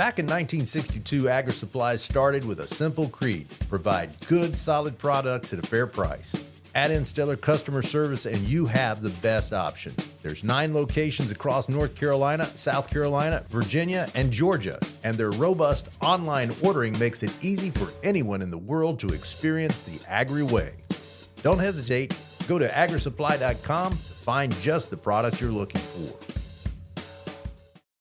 Back in 1962, Agri Supplies started with a simple creed: provide good, solid products at a fair price. Add in stellar customer service and you have the best option. There's 9 locations across North Carolina, South Carolina, Virginia, and Georgia, and their robust online ordering makes it easy for anyone in the world to experience the Agri way. Don't hesitate. Go to agrisupply.com to find just the product you're looking for.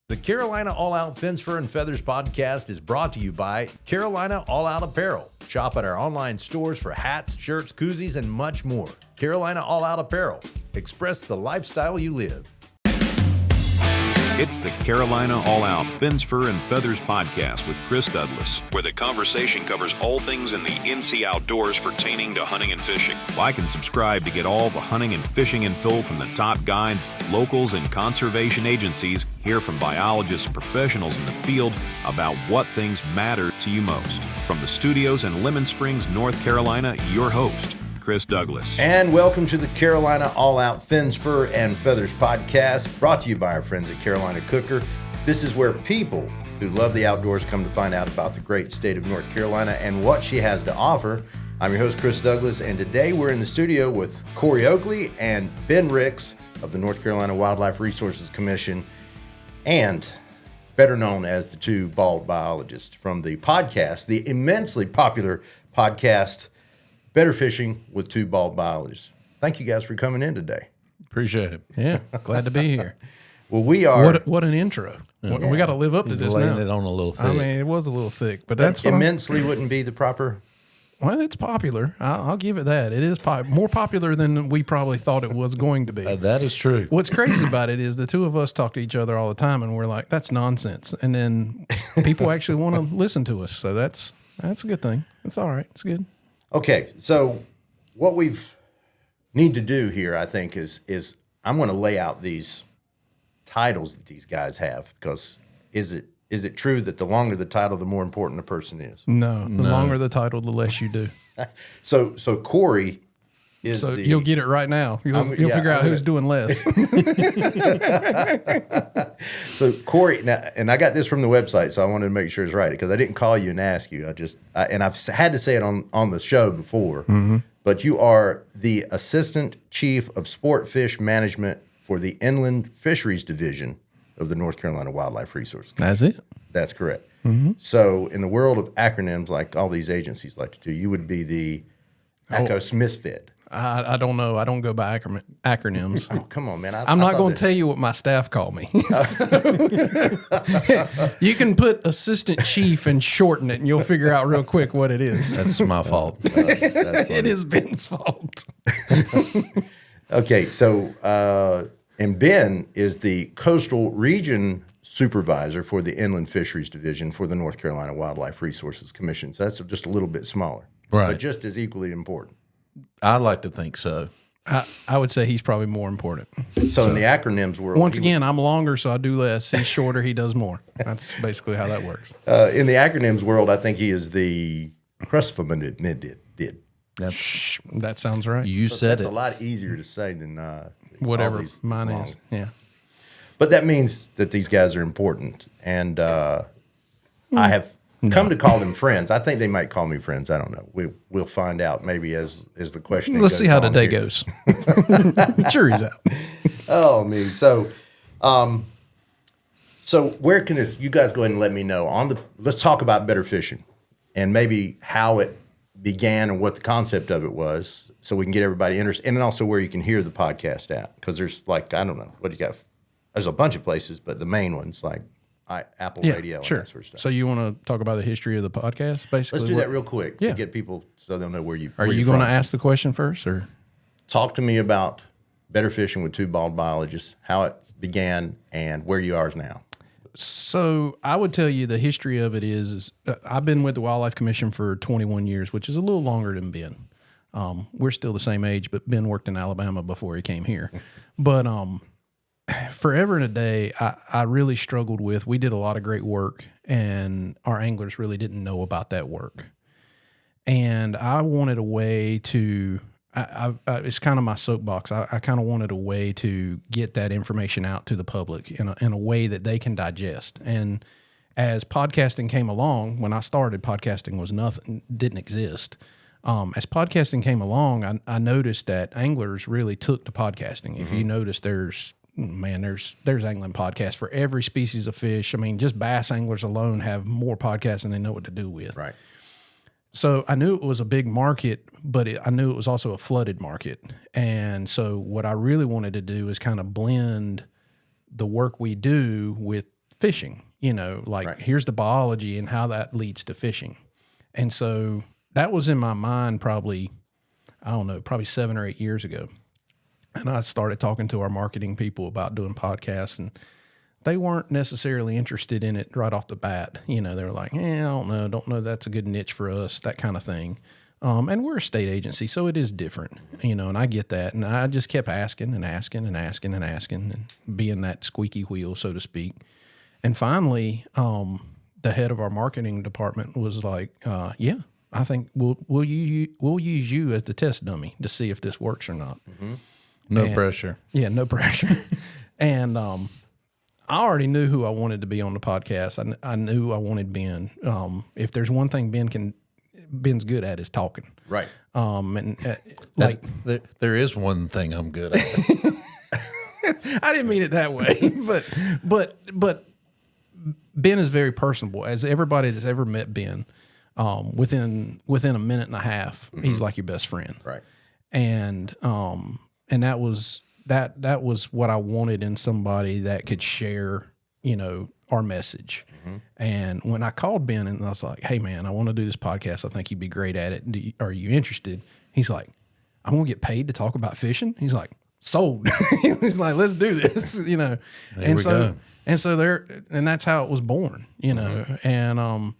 The Carolina All Out Fins, Fur, and Feathers podcast is brought to you by Carolina All Out Apparel. Shop at our online stores for hats, shirts, koozies, and much more. Carolina All Out Apparel. Express the lifestyle you live. It's the Carolina All Out Fins, Fur, and Feathers podcast with Chris Douglas, where the conversation covers all things in the NC outdoors pertaining to hunting and fishing. Like and subscribe to get all the hunting and fishing info from the top guides, locals, and conservation agencies. Hear from biologists and professionals in the field about what things matter to you most. From the studios in Lemon Springs, North Carolina, your host, Chris Douglas. And welcome to the Carolina All Out Fins, Fur, and Feathers podcast, brought to you by our friends at Carolina Cooker. This is where people who love the outdoors come to find out about the great state of North Carolina and what she has to offer. I'm your host, Chris Douglas, and today we're in the studio with Corey Oakley and Ben Ricks of the North Carolina Wildlife Resources Commission, and better known as the Two Bald Biologists, from the podcast, the immensely popular podcast, Better Fishing with Two Bald Biologists. Thank you guys for coming in today. Appreciate it. Yeah, glad to be here. Well, we are... What an intro. Yeah. We got to live up to this now. It on a little thick. I mean, it was a little thick, but that's fine. Immensely wouldn't be the proper... Well, it's popular. I'll give it that. It is more popular than we probably thought it was going to be. That is true. What's crazy about it is the two of us talk to each other all the time, and we're like, that's nonsense. And then people actually want to listen to us. So that's a good thing. It's all right. It's good. Okay, so what we've need to do here, I think, is I'm going to lay out these titles that these guys have, because is it true that the longer the title, the more important a person is? No. The longer the title, the less you do. So Corey is the... You'll get it right now. You'll figure out who's doing less. So Corey, now, and I got this from the website, so I wanted to make sure it's right, because I didn't call you and ask you. And I've had to say it on the show before, but you are the Assistant Chief of Sport Fish Management for the Inland Fisheries Division of the North Carolina Wildlife Resources Commission. That's it? That's correct. So in the world of acronyms, like all these agencies like to do, you would be the ACOS misfit. I don't know. I don't go by acronyms. Oh, come on, man. I'm not going to tell you what my staff call me. You can put assistant chief and shorten it, and you'll figure out real quick what it is. That's my fault. It is Ben's fault. Okay, so and Ben is the Coastal Region Supervisor for the Inland Fisheries Division for the North Carolina Wildlife Resources Commission. So that's just a little bit smaller, right? But just as equally important. I like to think so. I would say he's probably more important. So in the acronyms world, once again, I'm longer, so I do less. He's shorter, he does more. That's basically how that works. In the acronyms world, I think he is the That sounds right. You said that's it. a lot easier to say than whatever mine is. Yeah. But that means that these guys are important, and I have come to call them friends. I think they might call me friends. I don't know. We'll find out maybe as the question. Let's see how the day goes. Sure, he's out. Oh, me. So where can this? You guys go ahead and let me know Let's talk about Better Fishing, and maybe how it began and what the concept of it was, so we can get everybody interested, and then also where you can hear the podcast at, because there's I don't know what you got. There's a bunch of places, but the main ones like Apple Radio and that sort of stuff. So you want to talk about the history of the podcast, basically? Let's do that real quick to get people so they'll know where you are. You going to ask the question first, or talk to me about Better Fishing with Two Bald Biologists, how it began, and where you are now? So I would tell you the history of it is I've been with the Wildlife Commission for 21 years, which is a little longer than Ben. We're still the same age, but Ben worked in Alabama before he came here. But forever and a day, I really struggled with. We did a lot of great work, and our anglers really didn't know about that work. And I wanted a way to. It's kind of my soapbox. I kind of wanted a way to get that information out to the public in a way that they can digest. And as podcasting came along, when I started, podcasting was nothing, didn't exist. As podcasting came along, I noticed that anglers really took to podcasting. If you notice, there's angling podcasts for every species of fish. I mean, just bass anglers alone have more podcasts than they know what to do with. Right. So I knew it was a big market, but I knew it was also a flooded market. And so what I really wanted to do is kind of blend the work we do with fishing, here's the biology and how that leads to fishing. And so that was in my mind probably 7 or 8 years ago. And I started talking to our marketing people about doing podcasts, and they weren't necessarily interested in it right off the bat. They were like, I don't know that's a good niche for us, that kind of thing. And we're a state agency, so it is different, and I get that. And I just kept asking and asking and asking and asking and being that squeaky wheel, so to speak. And finally, the head of our marketing department was like, I think we'll use you as the test dummy to see if this works or not. Mm-hmm. No pressure. Yeah, no pressure. And I already knew who I wanted to be on the podcast. I knew I wanted Ben. If there's one thing Ben's good at is talking. Right. There is one thing I'm good at. I didn't mean it that way, but Ben is very personable. As everybody that's ever met Ben, within a minute and a half, he's like your best friend. Right. And that was what I wanted in somebody that could share, our message. Mm-hmm. And when I called Ben and I was like, hey man, I want to do this podcast. I think you'd be great at it. Are you interested? He's like, I'm going to get paid to talk about fishing. He's like, sold. He's like, let's do this, There and we so, go. and that's how it was born, Mm-hmm. and,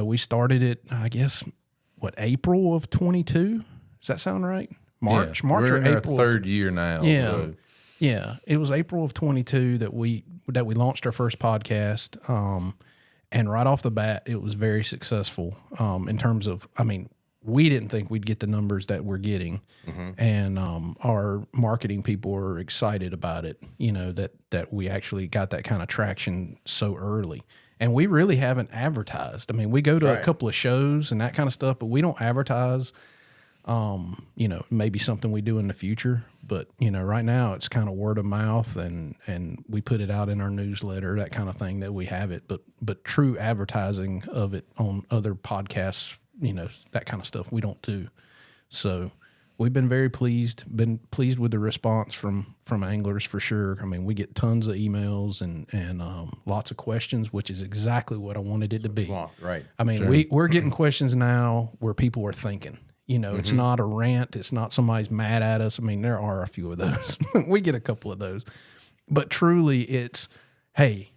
we started it, I guess, April of 22. Does that sound right? March we're or in April. our third year now. Yeah. So. Yeah. It was April of 22 that we launched our first podcast. And right off the bat, it was very successful, in terms of, we didn't think we'd get the numbers that we're getting. Mm-hmm. And, our marketing people were excited about it, that we actually got that kind of traction so early. And we really haven't advertised. We go to a couple of shows and that kind of stuff, but we don't advertise. Maybe something we do in the future, but right now it's kind of word of mouth and we put it out in our newsletter, that kind of thing, that we have it, but true advertising of it on other podcasts, that kind of stuff we don't do. So we've been very pleased with the response from anglers for sure. We get tons of emails and lots of questions, which is exactly what I wanted it to be. Right. Sure. We're getting questions now where people are thinking. It's not a rant. It's not somebody's mad at us. There are a few of those. We get a couple of those. But truly, it's, hey,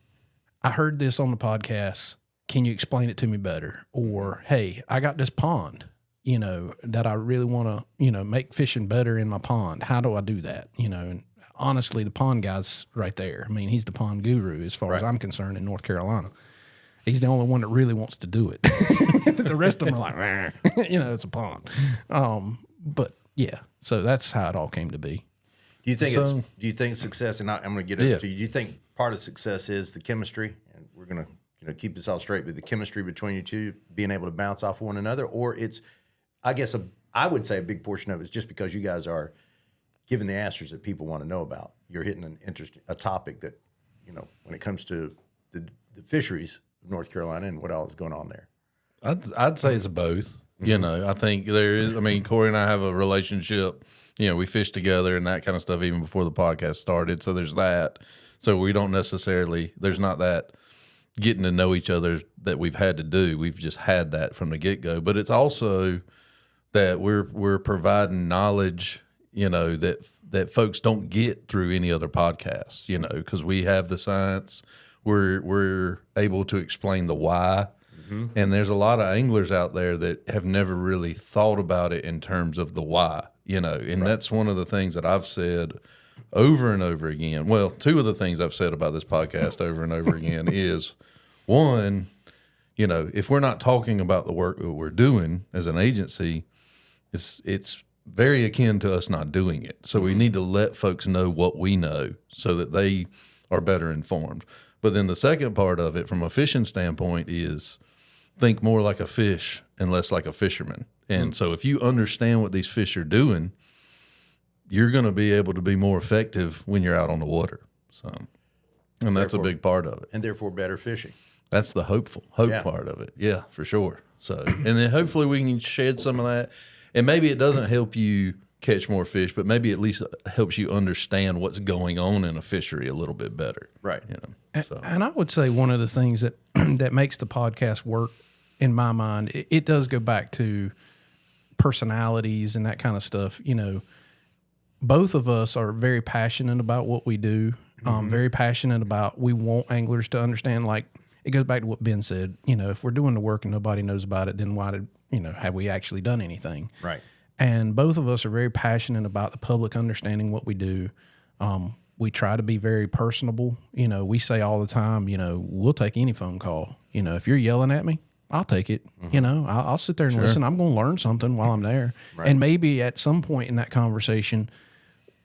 I heard this on the podcast. Can you explain it to me better? Or, hey, I got this pond, that I really want to, make fishing better in my pond. How do I do that? And honestly, the pond guy's right there. He's the pond guru as far as I'm concerned in North Carolina. He's the only one that really wants to do it. The rest of them are like, it's a pond. But yeah, so that's how it all came to be. Do you think success, and I'm going to get into to you, do you think part of success is the chemistry? And we're going to keep this all straight, but the chemistry between you two, being able to bounce off one another, or it's, I guess, I would say a big portion of it is just because you guys are giving the answers that people want to know about. You're hitting a topic that, when it comes to the fisheries, North Carolina, and what all is going on there. I'd say it's both. I think there is. Corey and I have a relationship. We fish together and that kind of stuff even before the podcast started. So there's that. So we don't necessarily. There's not that getting to know each other that we've had to do. We've just had that from the get go. But it's also that we're providing knowledge. That folks don't get through any other podcast. Because we have the science. We're able to explain the why. Mm-hmm. And there's a lot of anglers out there that have never really thought about it in terms of the why, and that's one of the things that I've said over and over again. Well, two of the things I've said about this podcast over and over again is, one, if we're not talking about the work that we're doing as an agency, it's very akin to us not doing it. So we need to let folks know what we know so that they are better informed. But then the second part of it from a fishing standpoint is think more like a fish and less like a fisherman. And so if you understand what these fish are doing, you're going to be able to be more effective when you're out on the water. So, and that's a big part of it. And therefore better fishing. That's the hope part of it. Yeah, for sure. So, and then hopefully we can shed some of that. And maybe it doesn't help you catch more fish, but maybe at least helps you understand what's going on in a fishery a little bit better. Right. You know. So. And I would say one of the things that that makes the podcast work in my mind, it does go back to personalities and that kind of stuff. You know, both of us are very passionate about what we do. Very passionate about, we want anglers to understand, like, it goes back to what Ben said, you know, if we're doing the work and nobody knows about it, then why did, you know, have we actually done anything? Right. And both of us are very passionate about the public understanding what we do. We try to be very personable. You know, we say all the time, you know, we'll take any phone call. You know, if you're yelling at me, I'll take it. You know, I'll sit there and listen. I'm going to learn something while I'm there. Right. And maybe at some point in that conversation,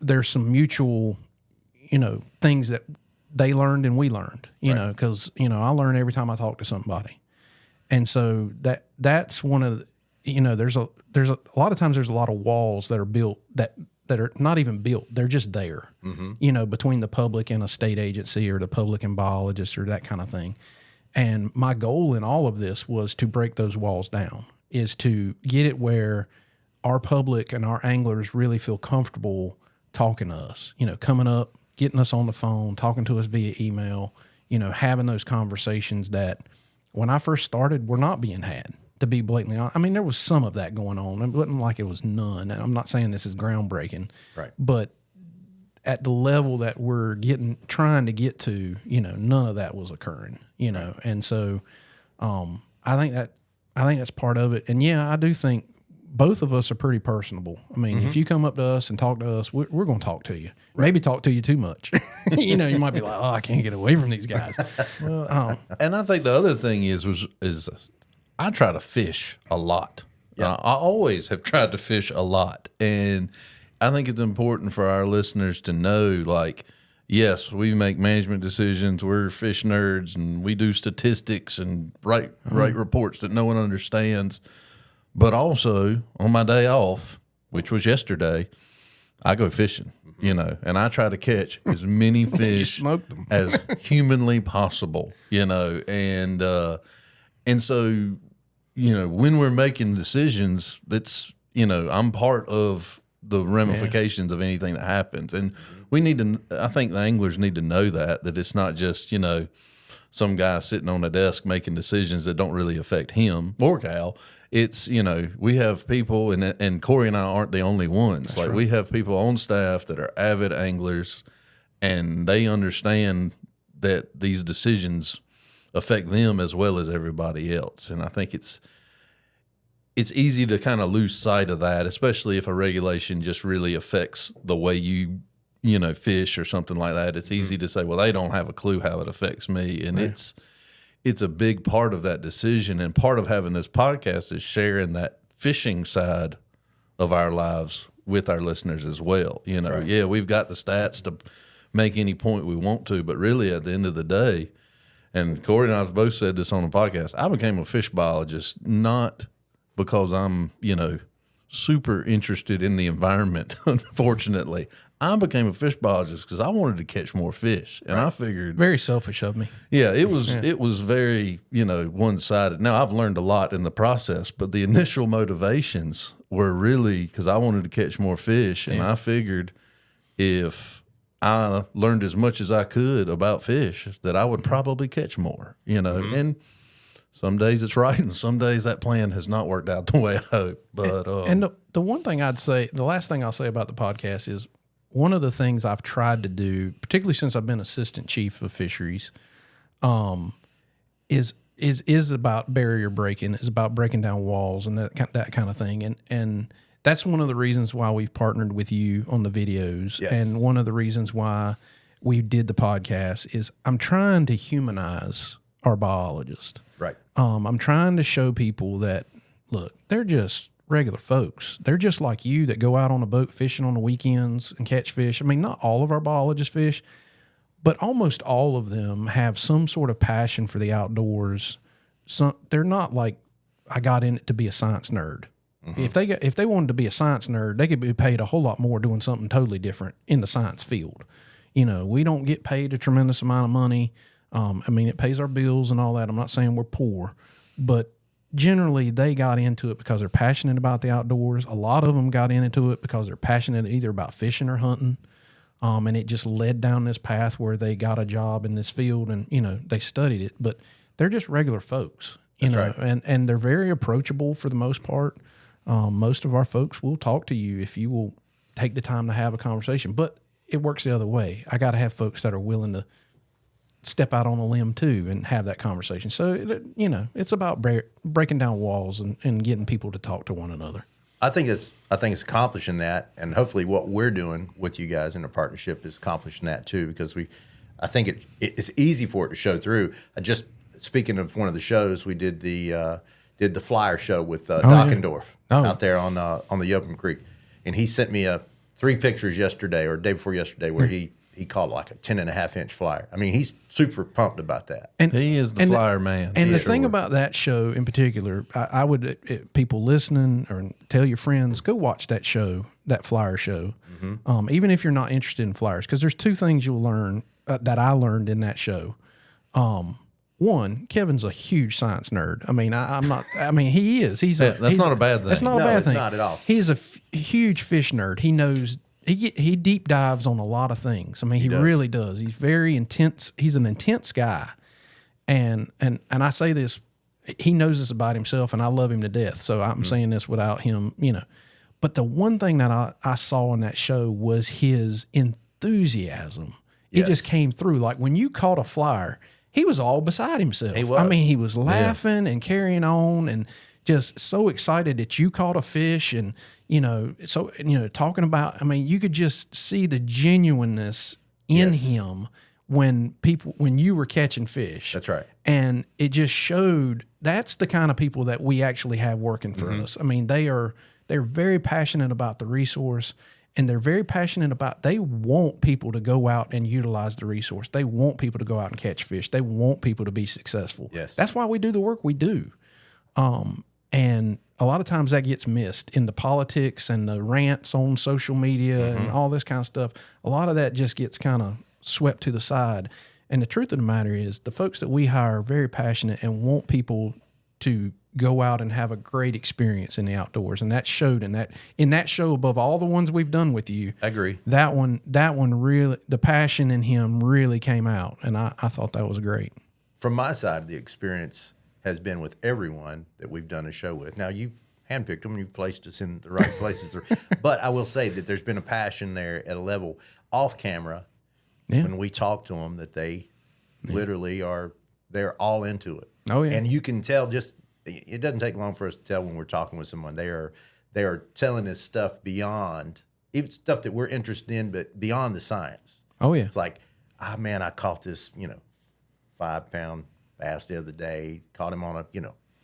there's some mutual, you know, things that they learned and we learned, you know, because, you know, I learn every time I talk to somebody. And so that's one of the, you know, there's a lot of times there's a lot of walls that are built that are not even built. They're just there, you know, between the public and a state agency or the public and biologists or that kind of thing. And my goal in all of this was to break those walls down, is to get it where our public and our anglers really feel comfortable talking to us, you know, coming up, getting us on the phone, talking to us via email, you know, having those conversations that when I first started were not being had, to be blatantly honest. I mean, there was some of that going on. It wasn't like it was none. And I'm not saying this is groundbreaking, right? But at the level that we're trying to get to, you know, none of that was occurring, you know? And so, I think that's part of it. And yeah, I do think both of us are pretty personable. I mean, if you come up to us and talk to us, we're going to talk to you. Right. Maybe talk to you too much. You know, you might be like, oh, I can't get away from these guys. Well, and I think the other thing is I try to fish a lot. Yeah. I always have tried to fish a lot. And I think it's important for our listeners to know, like, yes, we make management decisions. We're fish nerds, and we do statistics and write reports that no one understands. But also, on my day off, which was yesterday, I go fishing, you know, and I try to catch as many fish as humanly possible, you know, and so, you know, when we're making decisions, that's, you know, I'm part of the ramifications of anything that happens. And we need to, I think the anglers need to know that it's not just, you know, some guy sitting on a desk making decisions that don't really affect him or Cal. It's, you know, we have people, and Corey and I aren't the only ones. That's like right. We have people on staff that are avid anglers, and they understand that these decisions affect them as well as everybody else. And I think it's easy to kind of lose sight of that, especially if a regulation just really affects the way you know, fish or something like that. It's easy to say, well, they don't have a clue how it affects me. And it's a big part of that decision. And part of having this podcast is sharing that fishing side of our lives with our listeners as well. You know, right. Yeah, we've got the stats to make any point we want to, but really at the end of the day, and Corey and I have both said this on the podcast, I became a fish biologist not because I'm, you know, super interested in the environment, unfortunately. I became a fish biologist because I wanted to catch more fish, and right. I figured very selfish of me. Yeah, it was very, you know, one-sided. Now I've learned a lot in the process, but the initial motivations were really because I wanted to catch more fish, and I figured if I learned as much as I could about fish, that I would probably catch more. You know, and some days it's right, and some days that plan has not worked out the way I hoped. But and the one thing I'd say, the last thing I'll say about the podcast is, one of the things I've tried to do, particularly since I've been assistant chief of fisheries, is about barrier breaking. Is about breaking down walls and that kind of thing. And that's one of the reasons why we've partnered with you on the videos. Yes. And one of the reasons why we did the podcast is I'm trying to humanize our biologist. Right. I'm trying to show people that, look, they're just regular folks. They're just like you that go out on a boat fishing on the weekends and catch fish. I mean, not all of our biologists fish, but almost all of them have some sort of passion for the outdoors. They're not like, I got in it to be a science nerd. Mm-hmm. If they wanted to be a science nerd, they could be paid a whole lot more doing something totally different in the science field. We don't get paid a tremendous amount of money. It pays our bills and all that. I'm not saying we're poor, but generally they got into it because they're passionate about the outdoors. A lot of them got into it because they're passionate either about fishing or hunting. And it just led down this path where they got a job in this field and, they studied it, but they're just regular folks, Right. and they're very approachable for the most part. Most of our folks will talk to you if you will take the time to have a conversation, but it works the other way. I got to have folks that are willing to step out on a limb too and have that conversation. So, it's about breaking down walls and getting people to talk to one another. I think it's accomplishing that, and hopefully what we're doing with you guys in a partnership is accomplishing that too, because I think it's easy for it to show through. Speaking of one of the shows, we did the flyer show with Dockendorf out there on the Yopum Creek, and he sent me 3 pictures yesterday or day before yesterday where he caught like a 10.5-inch flyer. I mean, he's super pumped about that. And he is the flyer man. And the thing about that show in particular, I would people listening or tell your friends, go watch that show, that flyer show. Mm-hmm. Even if you're not interested in flyers, because there's 2 things you'll learn that I learned in that show. One, Kevin's a huge science nerd. I'm not. He is. That's not a bad thing. That's not a bad thing. It's not at all. He's a huge fish nerd. He knows. He deep dives on a lot of things. He really does. He's very intense. He's an intense guy, and I say this. He knows this about himself, and I love him to death. So I'm saying this without him, But the one thing that I saw in that show was his enthusiasm. It just came through. Like when you caught a flyer, he was all beside himself. He was. He was laughing and carrying on and just so excited that you caught a fish and, talking about, you could just see the genuineness in him when you were catching fish. That's right. And it just showed that's the kind of people that we actually have working for us. They're very passionate about the resource. And they're very passionate about, they want people to go out and utilize the resource. They want people to go out and catch fish. They want people to be successful. Yes. That's why we do the work we do. And a lot of times that gets missed in the politics and the rants on social media and all this kind of stuff. A lot of that just gets kind of swept to the side. And the truth of the matter is the folks that we hire are very passionate and want people to go out and have a great experience in the outdoors. And that showed in that show above all the ones we've done with you. I agree. That one really, the passion in him really came out. And I thought that was great. From my side, the experience has been with everyone that we've done a show with. Now, you've handpicked them, you've placed us in the right places. But I will say that there's been a passion there at a level off camera when we talk to them that they literally they're all into it. Oh, yeah. And you can tell it doesn't take long for us to tell when we're talking with someone. They are telling us stuff beyond, even stuff that we're interested in, but beyond the science. Oh, yeah. It's like, I caught this, 5-pound bass the other day, caught him on a,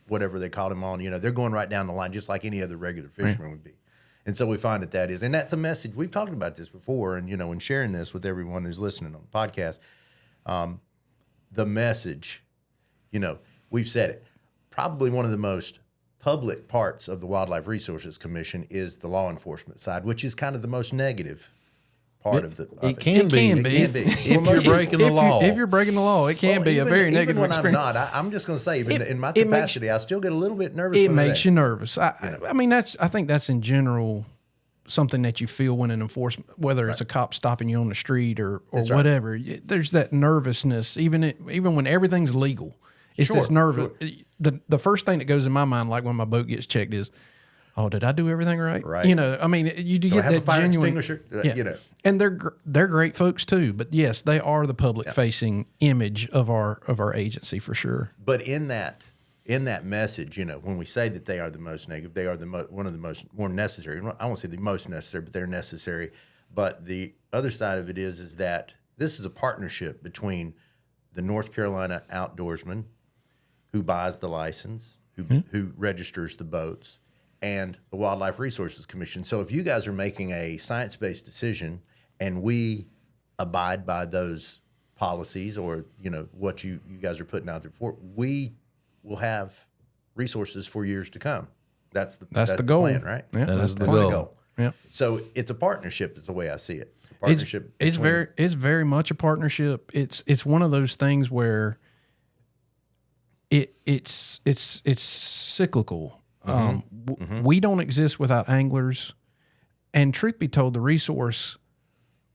whatever they caught him on, they're going right down the line just like any other regular fisherman would be. And so we find that is, and that's a message. We've talked about this before, and, and sharing this with everyone who's listening on the podcast, the message, we've said it. Probably one of the most public parts of the Wildlife Resources Commission is the law enforcement side, which is kind of the most negative part of it. It can be. If you're breaking the law. If you're breaking the law, it can be a very negative even when experience. I'm not, I'm just going to say, even in my capacity, I still get a little bit nervous. It makes you nervous. I think that's in general something that you feel when an enforcement, whether it's a cop stopping you on the street or whatever. There's that nervousness, even when everything's legal. It's this nervous. Sure. The first thing that goes in my mind, like when my boat gets checked, is, oh, did I do everything right? Right. You do get have that a fire genuine extinguisher. And they're great folks too. But yes, they are the public facing image of our agency for sure. But in that message, when we say that they are the most negative, they are one of the more necessary. I won't say the most necessary, but they're necessary. But the other side of it is that this is a partnership between the North Carolina outdoorsman, who buys the license, who registers the boats, and the Wildlife Resources Commission. So if you guys are making a science-based decision and we abide by those policies or, what you guys are putting out there for, we will have resources for years to come. That's the goal, plan, right? Yeah, that's the the goal. goal. Yeah. So it's a partnership is the way I see it. It's a partnership. It's very much a partnership. It's one of those things where it's cyclical. We don't exist without anglers, and truth be told, the resource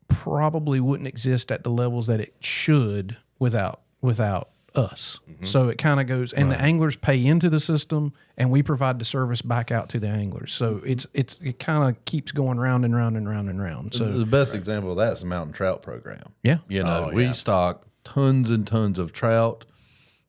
probably wouldn't exist at the levels that it should without us. So it kind of goes, and the anglers pay into the system, and we provide the service back out to the anglers. So it kind of keeps going round and round and round and round. So The best example of that is the mountain trout program. yeah, We stock tons and tons of trout.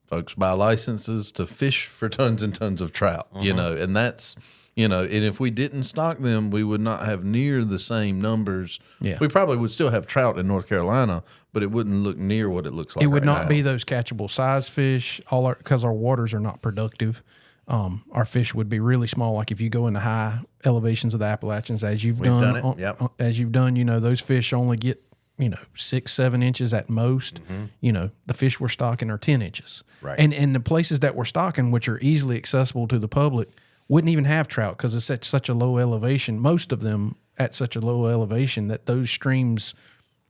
Folks buy licenses to fish for tons and tons of trout, and that's, and if we didn't stock them, we would not have near the same numbers. Yeah. We probably would still have trout in North Carolina, but it wouldn't look near what it looks like. it would right not now. be those catchable size fish, because our waters are not productive. Our fish would be really small. Like if you go in the high elevations of the Appalachians, as you've done, done it, yep. as you've done, those fish only get 6-7 inches at most. The fish we're stocking are 10 inches. Right. And the places that we're stocking, which are easily accessible to the public, wouldn't even have trout because it's at such a low elevation. Most of them at such a low elevation that those streams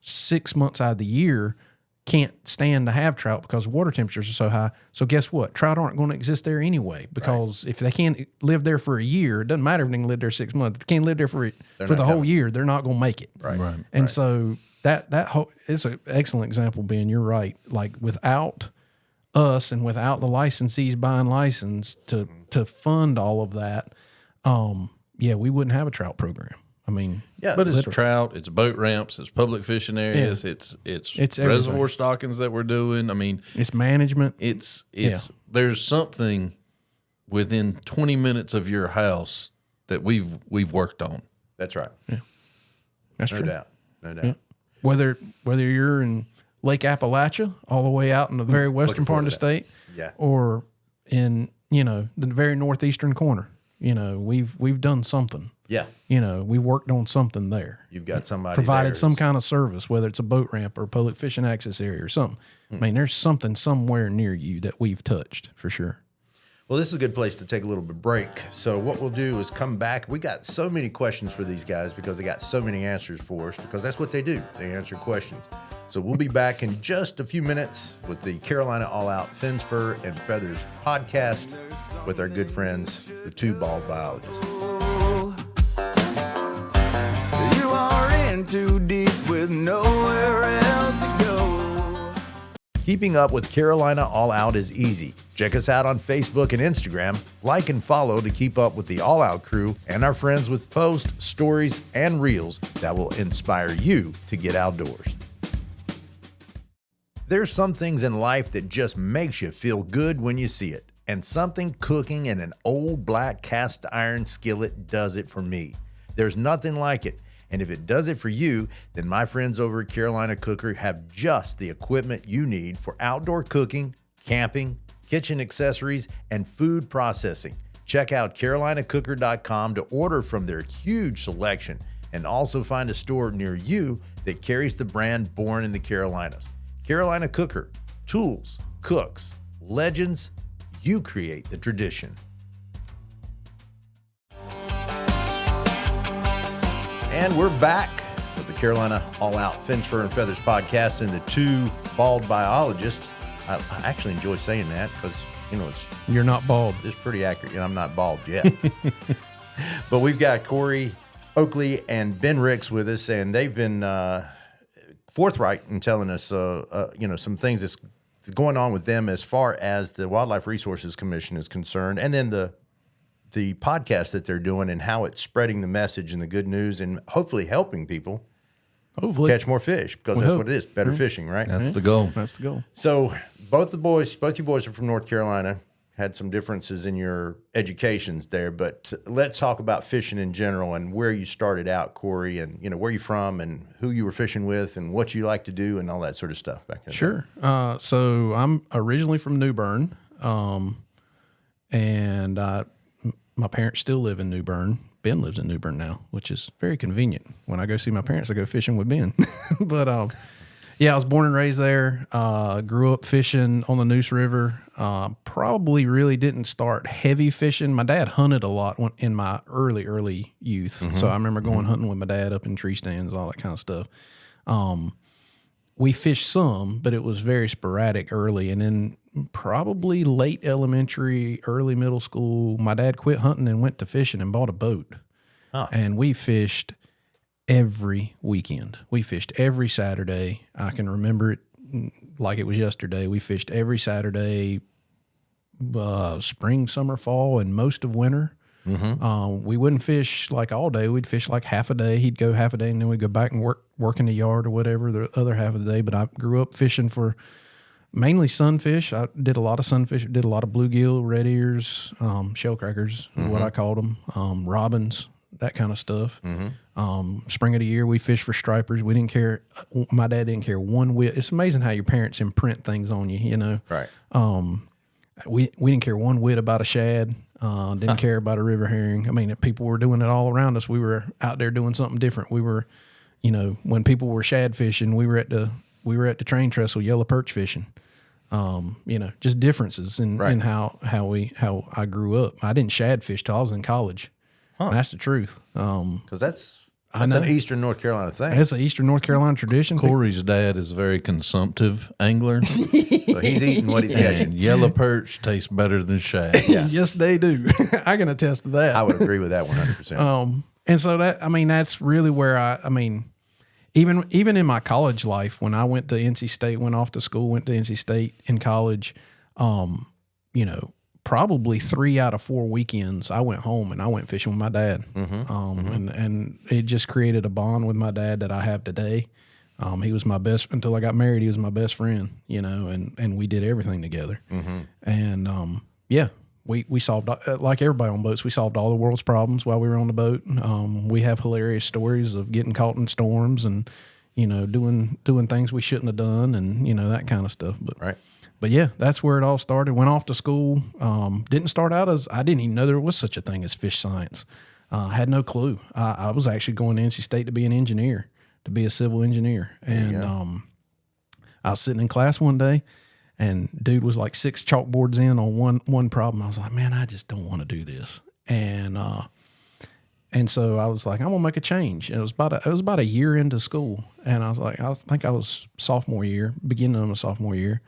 6 months out of the year can't stand to have trout because water temperatures are so high. So guess what? Trout aren't going to exist there anyway because if they can't live there for a year, it doesn't matter if they can live there 6 months. If they can't live there for the whole year, they're not going to make it. Right. And so that whole, it's an excellent example, Ben. You're right. Like without us and without the licensees buying license to fund all of that, we wouldn't have a trout program. I mean, But it's trout, it's boat ramps, it's public fishing areas, it's reservoir everything. stockings that we're doing. I mean, it's management. it's there's something within 20 minutes of your house that we've worked on. That's right. That's No true. doubt. No doubt. Yeah. Whether you're in Lake Appalachia, all the way out in the very western part of the state, or in the very northeastern corner, we've done something. Yeah. We worked on something there. You've got somebody Provided there some kind of service, whether it's a boat ramp or a public fishing access area or something. I mean, there's something somewhere near you that we've touched for sure. Well, this is a good place to take a little bit of break. So what we'll do is come back. We got so many questions for these guys because they got so many answers for us because that's what they do. They answer questions. So we'll be back in just a few minutes with the Carolina All Out Fins, Fur, and Feathers podcast with our good friends, the Two Bald Biologists. You are in too deep with nowhere else to go. Keeping up with Carolina All Out is easy. Check us out on Facebook and Instagram. Like and follow to keep up with the All Out crew and our friends with posts, stories, and reels that will inspire you to get outdoors. There's some things in life that just makes you feel good when you see it. And something cooking in an old black cast iron skillet does it for me. There's nothing like it. And if it does it for you, then my friends over at Carolina Cooker have just the equipment you need for outdoor cooking, camping, kitchen accessories, and food processing. Check out carolinacooker.com to order from their huge selection and also find a store near you that carries the brand born in the Carolinas. Carolina Cooker, tools, cooks, legends, you create the tradition. And we're back with the Carolina All Out Fins, Fur, and Feathers podcast and the Two Bald Biologists. I actually enjoy saying that because, You're not bald. it's pretty accurate, and I'm not bald yet. But we've got Corey Oakley and Ben Ricks with us, and they've been forthright in telling us, some things that's going on with them as far as the Wildlife Resources Commission is concerned, and then the podcast that they're doing and how it's spreading the message and the good news and hopefully helping people Hopefully. catch more fish because that's what it is. Better fishing, right? That's the goal. That's the goal. So both you boys are from North Carolina, had some differences in your educations there, but let's talk about fishing in general and where you started out, Corey, and where you're from and who you were fishing with and what you like to do and all that sort of stuff back then. Sure. So I'm originally from New Bern, and my parents still live in New Bern. Ben lives in New Bern now, which is very convenient. When I go see my parents, I go fishing with Ben. But Yeah, I was born and raised there. Grew up fishing on the Neuse River. Probably really didn't start heavy fishing. My dad hunted a lot in my early youth. So I remember going hunting with my dad up in tree stands, all that kind of stuff. We fished some, but it was very sporadic early. And then probably late elementary, early middle school, my dad quit hunting and went to fishing and bought a boat. And we fished every weekend. We fished every Saturday. I can remember it like it was yesterday. We fished every Saturday, spring, summer, fall, and most of winter. We wouldn't fish like all day. We'd fish like half a day. He'd go half a day, and then we'd go back and work in the yard or whatever the other half of the day. But I grew up fishing for mainly sunfish. I did a lot of sunfish. Did a lot of bluegill, red ears, shellcrackers, what I called them, robins, that kind of stuff. Spring of the year, we fished for stripers. We didn't care. My dad didn't care one whit. It's amazing how your parents imprint things on you, you know. Right. We didn't care one whit about a shad. Didn't care about a river herring. I mean, people were doing it all around us. We were out there doing something different. We were, you know, when people were shad fishing, we were at the train trestle yellow perch fishing. You know, just differences in how I grew up. I didn't shad fish till I was in college. That's the truth. Because that's an Eastern North Carolina thing. It's an Eastern North Carolina tradition. Corey's dad is a very consumptive angler. So he's eating what he's catching. And yellow perch tastes better than shad. Yes, they do. I can attest to that. I would agree with that 100%. And so that's really where even in my college life, when I went to NC State, went off to school, went to NC State in college, you know, probably 3 out of 4 weekends I went home and I went fishing with my dad. And it just created a bond with my dad that I have today. He was my best, until I got married, he was my best friend, you know, and we did everything together. And, we solved, like everybody on boats, we solved all the world's problems while we were on the boat. We have hilarious stories of getting caught in storms and, you know, doing things we shouldn't have done and, you know, that kind of stuff. But yeah, that's where it all started. Went off to school. Didn't start out as, I didn't even know there was such a thing as fish science. Had no clue. I was actually going to NC State to be an engineer, to be a civil engineer. And I was sitting in class one day, and dude was like 6 chalkboards in on one problem. I was like, man, I just don't want to do this. And so I was like, I'm gonna make a change. And it was about a year into school, and I was like, I think I was sophomore year, beginning of my sophomore year.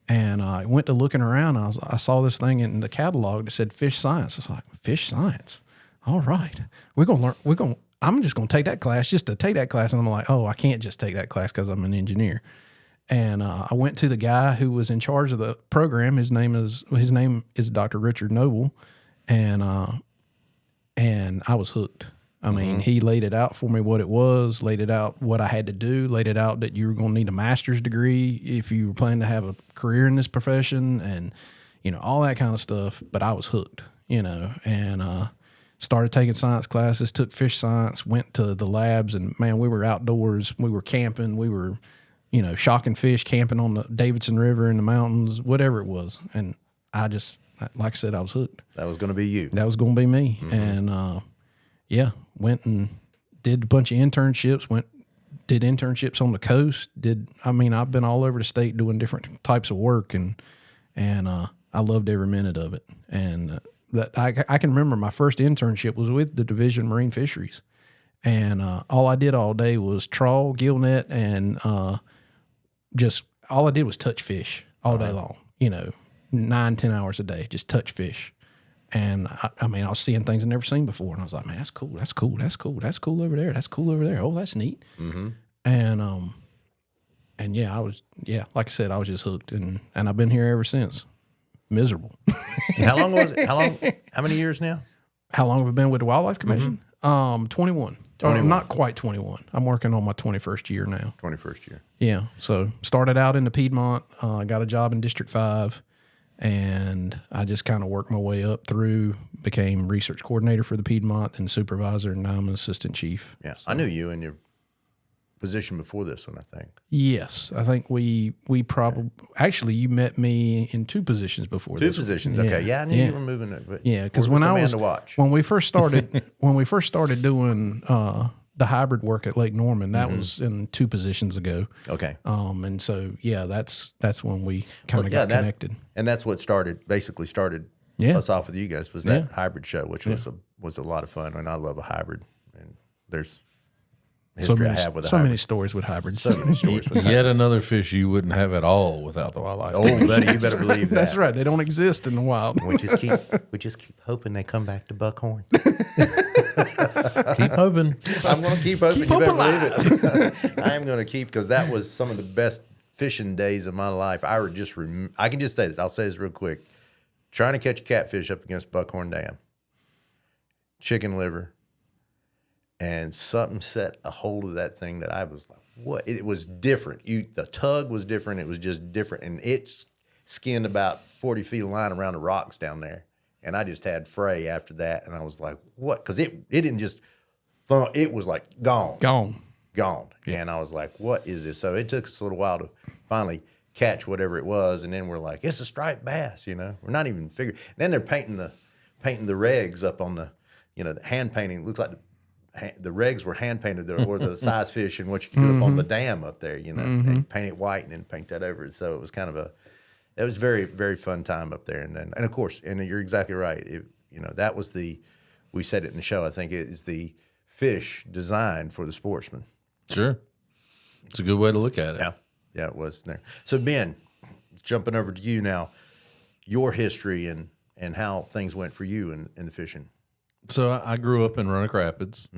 And I went to looking around, and I saw this thing in the catalog that said fish science. I was like, fish science? All right. I'm just going to take that class just to take that class. And I'm like, oh, I can't just take that class because I'm an engineer. And I went to the guy who was in charge of the program. His name is Dr. Richard Noble. And I was hooked. I mean, he laid it out for me what it was, laid it out what I had to do, laid it out that you were going to need a master's degree if you were planning to have a career in this profession and, you know, all that kind of stuff. But I was hooked, you know, and started taking science classes, took fish science, went to the labs, and, man, we were outdoors. We were camping. We were, you know, shocking fish, camping on the Davidson River in the mountains, whatever it was. And I just, like I said, I was hooked. That was going to be you. That was going to be me. And, went and did a bunch of internships, did internships on the coast. I've been all over the state doing different types of work, and I loved every minute of it. And that I can remember my first internship was with the Division of Marine Fisheries. And all I did all day was trawl, gill net, and just all I did was touch fish all day long, you know, 9-10 hours a day, just touch fish. And I was seeing things I'd never seen before, and I was like, man, that's cool over there, that's cool over there. Oh, that's neat. And yeah, like I said, I was just hooked, and I've been here ever since. Miserable. And how long was it? How many years now? How long have I been with the Wildlife Commission? 21. Not quite 21. I'm working on my 21st year now. 21st year. Yeah. So started out in the Piedmont, got a job in District 5. And I just kind of worked my way up through, became research coordinator for the Piedmont and supervisor, and now I'm an assistant chief. Yeah, so. I knew you in your position before this one, I think. Yes, I think we probably actually you met me in 2 positions before this. 2 positions, okay. Yeah, I knew you were moving it. But because when we first started doing the hybrid work at Lake Norman. That was in 2 positions ago. Okay. And so, yeah, that's when we kind of got connected. And that's what basically started us off with you guys was that hybrid show, which was a lot of fun. And I love a hybrid. And there's history I have with a hybrid. So many stories with hybrids. So many stories with Yet another fish you wouldn't have at all without the wildlife. Oh, buddy, you better believe that. That's right. They don't exist in the wild. We just keep hoping they come back to Buckhorn. Keep hoping. I'm going to keep hoping. Keep You hope better alive. believe it. I am going to keep, because that was some of the best fishing days of my life. I can just say this. I'll say this real quick. Trying to catch a catfish up against Buckhorn Dam, chicken liver, and something set a hold of that thing that I was like, what? It was different. The tug was different. It was just different. And it skinned about 40 feet of line around the rocks down there. And I just had fray after that. And I was like, what? Because it didn't just thump. It was like gone. Gone. Yeah. And I was like, what is this? So it took us a little while to finally catch whatever it was. And then we're like, it's a striped bass, We're not even figuring. Then they're painting the regs up on the, the hand painting. It looks like the regs were hand painted, or the size fish and what you can do up on the dam up there, and you paint it white and then paint that over it. So it was kind of it was very, very fun time up there. And of course, and you're exactly right. That was we said it in the show, I think it is the fish designed for the sportsman. Sure. It's a good way to look at it. Yeah. Yeah, it was there. So Ben, jumping over to you now, your history and how things went for you in the fishing. So I grew up in Roanoke Rapids.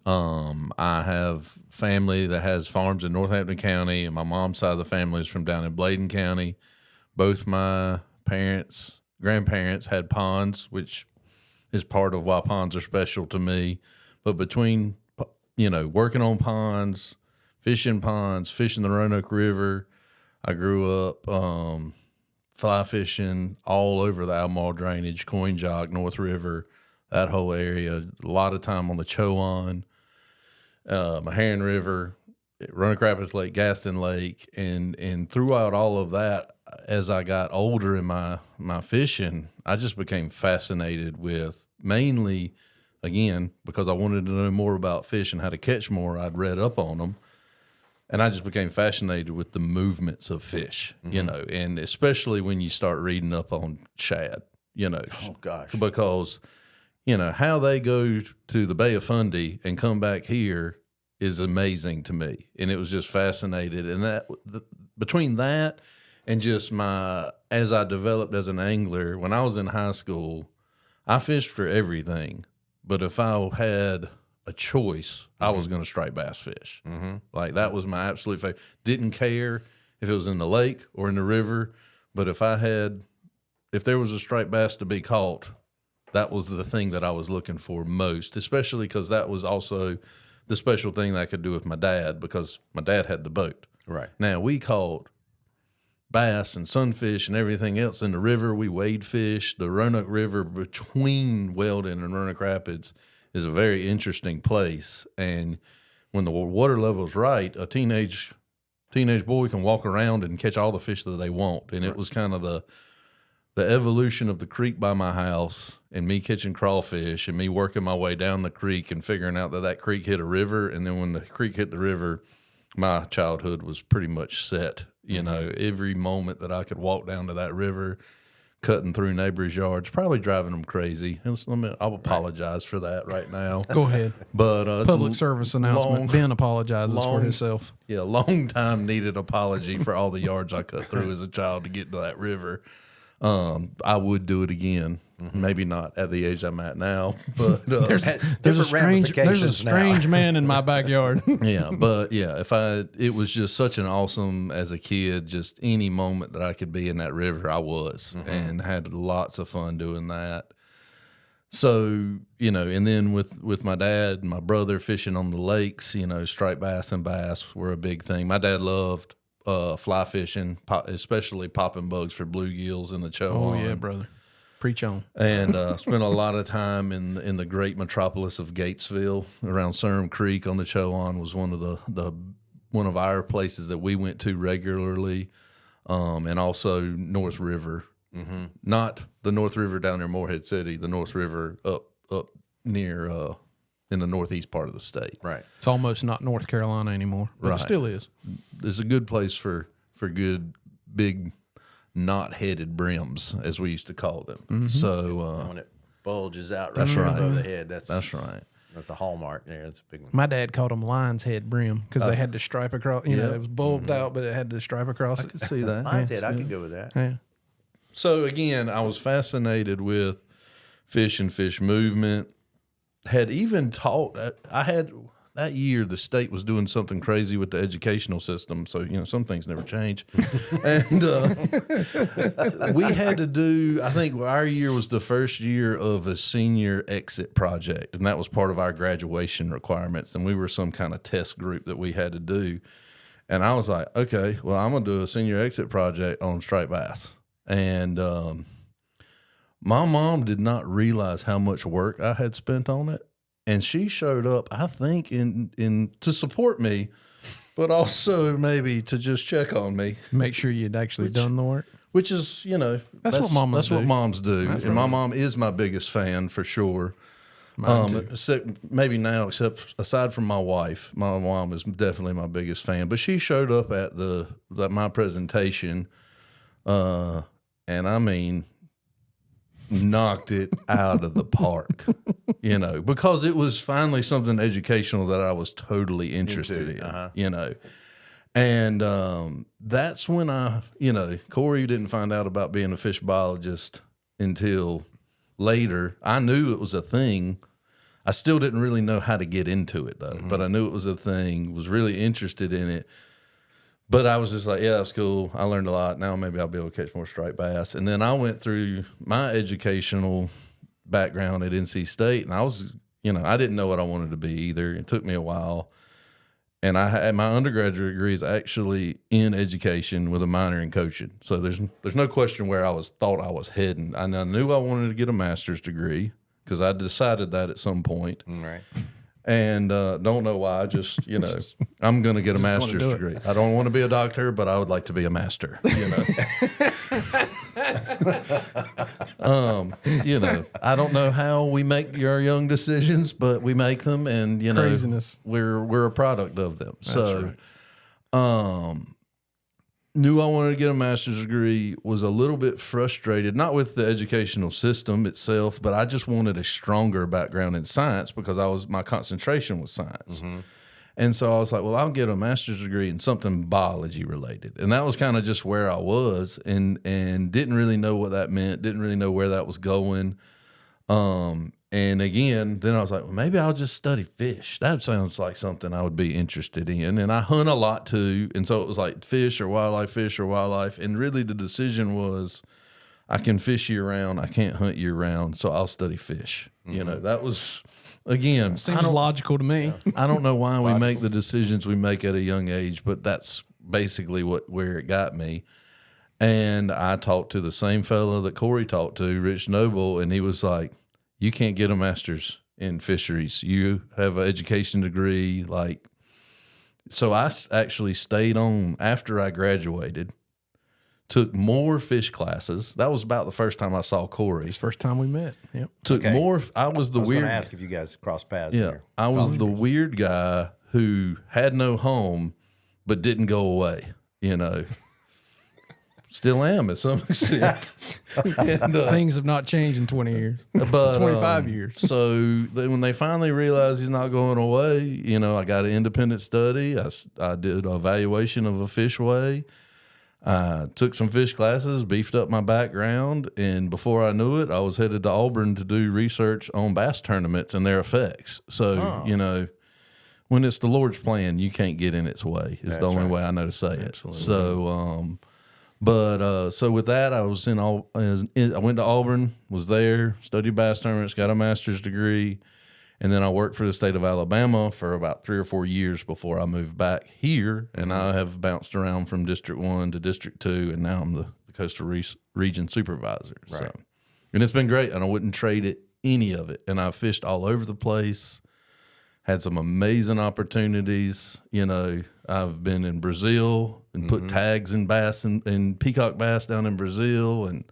I have family that has farms in Northampton County, and my mom's side of the family is from down in Bladen County. Both my grandparents had ponds, which is part of why ponds are special to me. But between, working on ponds, fishing the Roanoke River, I grew up fly fishing all over the Albemarle drainage, Coin Jock, North River, that whole area. A lot of time on the Chowan, Maharan River, Roanoke Rapids Lake, Gaston Lake, and throughout all of that, as I got older in my fishing, I just became fascinated with, mainly, again, because I wanted to know more about fish and how to catch more. I'd read up on them, and I just became fascinated with the movements of fish, and especially when you start reading up on shad, Oh, gosh. because how they go to the Bay of Fundy and come back here is amazing to me. And it was just fascinated. And between that and just as I developed as an angler, when I was in high school, I fished for everything. But if I had a choice, I was going to striped bass fish. Like that was my absolute favorite. Didn't care if it was in the lake or in the river. But if there was a striped bass to be caught, that was the thing that I was looking for most, especially because that was also the special thing that I could do with my dad, because my dad had the boat. Right. Now, we caught bass and sunfish and everything else in the river. We wade fish. The Roanoke River between Weldon and Roanoke Rapids is a very interesting place. And when the water level is right, a teenage boy can walk around and catch all the fish that they want. And it was kind of the evolution of the creek by my house and me catching crawfish and me working my way down the creek and figuring out that creek hit a river. And then when the creek hit the river, my childhood was pretty much set. Every moment that I could walk down to that river, cutting through neighbors' yards, probably driving them crazy. I'll apologize for that right now. Go ahead. But Public service announcement. Ben apologizes for himself. Yeah, long time needed apology for all the yards I cut through as a child to get to that river. I would do it again. Maybe not at the age I'm at now, but there's a strange man in my backyard. It was just such an awesome, as a kid, just any moment that I could be in that river, I was, and had lots of fun doing that. So, and then with my dad and my brother fishing on the lakes, striped bass and bass were a big thing. My dad loved fly fishing, especially popping bugs for bluegills in the Chowan. Oh yeah, brother, preach on. And spent a lot of time in the great metropolis of Gatesville around Surm Creek on the Chowan was one of our places that we went to regularly, and also North River, not the North River down near Morehead City, the North River up near in the northeast part of the state. Right. It's almost not North Carolina anymore, but Right. it still is. There's a good place for good big knot-headed brims, as we used to call them. Mm-hmm. So When it bulges out right That's right. above the head, that's right. That's a hallmark there. That's a big one. My dad called them lion's head brim because they had the stripe across. You know, Yeah. it was bulbed out, but it had the stripe across I it. could see that. Lion's head, I could go with that. Yeah. So again, I was fascinated with fish and fish movement. Had even taught. I had that year the state was doing something crazy with the educational system. So some things never change, and we had to do. I think our year was the first year of a senior exit project, and that was part of our graduation requirements. And we were some kind of test group that we had to do. And I was like, okay, well, I'm gonna do a senior exit project on striped bass. And my mom did not realize how much work I had spent on it. And she showed up, I think, in to support me, but also maybe to just check on me, Make sure you'd actually done the work. which is, That's what mamas That's what do. moms do. And my mom is my biggest fan for sure. Except maybe now, except aside from my wife, my mom is definitely my biggest fan. But she showed up at my presentation, and I mean, knocked it out of the park, because it was finally something educational that I was totally interested in, and that's when Corey didn't find out about being a fish biologist until later. I knew it was a thing. I still didn't really know how to get into it though, but I knew it was a thing, was really interested in it. But I was just like, yeah, that's cool. I learned a lot. Now maybe I'll be able to catch more striped bass. And then I went through my educational background at NC State, and I was, I didn't know what I wanted to be either. It took me a while. And I had my undergraduate degree is actually in education with a minor in coaching. So there's no question where thought I was heading. And I knew I wanted to get a master's degree because I decided that at some point. Right. And don't know why. I just, I'm going to get a master's degree. I don't want to be a doctor, but I would like to be a master. I don't know how we make our young decisions, but we make them, and Craziness. We're a product of them. Knew I wanted to get a master's degree, was a little bit frustrated, not with the educational system itself, but I just wanted a stronger background in science because my concentration was science. Mm-hmm. And so I was like, well, I'll get a master's degree in something biology related. And that was kind of just where I was and didn't really know what that meant, didn't really know where that was going. And again, then I was like, well, maybe I'll just study fish. That sounds like something I would be interested in. And I hunt a lot too. And so it was like fish or wildlife. And really the decision was I can fish year round. I can't hunt year round. So I'll study fish. Mm-hmm. That was, again. Seems logical to me. I don't know why we make the decisions we make at a young age, but that's basically where it got me. And I talked to the same fellow that Corey talked to, Rich Noble, and he was like, you can't get a master's in fisheries. You have an education degree. So I actually stayed on after I graduated, took more fish classes. That was about the first time I saw Corey. It's the first time we met. Yep. Took more. I was the I was weird. going to ask if you guys crossed paths Yeah, there. I was the weird guy who had no home, but didn't go away. Still am at some extent. And, Things have not changed in 20 years, but 25 years. So when they finally realized he's not going away, I got an independent study. I did an evaluation of a fish weigh. I took some fish classes, beefed up my background, and before I knew it, I was headed to Auburn to do research on bass tournaments and their effects. So, when it's the Lord's plan, you can't get in its way. It's the only way I know to say it. So, so with that, I went to Auburn, was there, studied bass tournaments, got a master's degree, and then I worked for the state of Alabama for about 3 or 4 years before I moved back here, and I have bounced around from District 1 to District 2, and now I'm the Coastal Region Supervisor. Right. So, and it's been great, and I wouldn't trade it, any of it, and I've fished all over the place. Had some amazing opportunities. I've been in Brazil and put tags in bass and peacock bass down in Brazil. And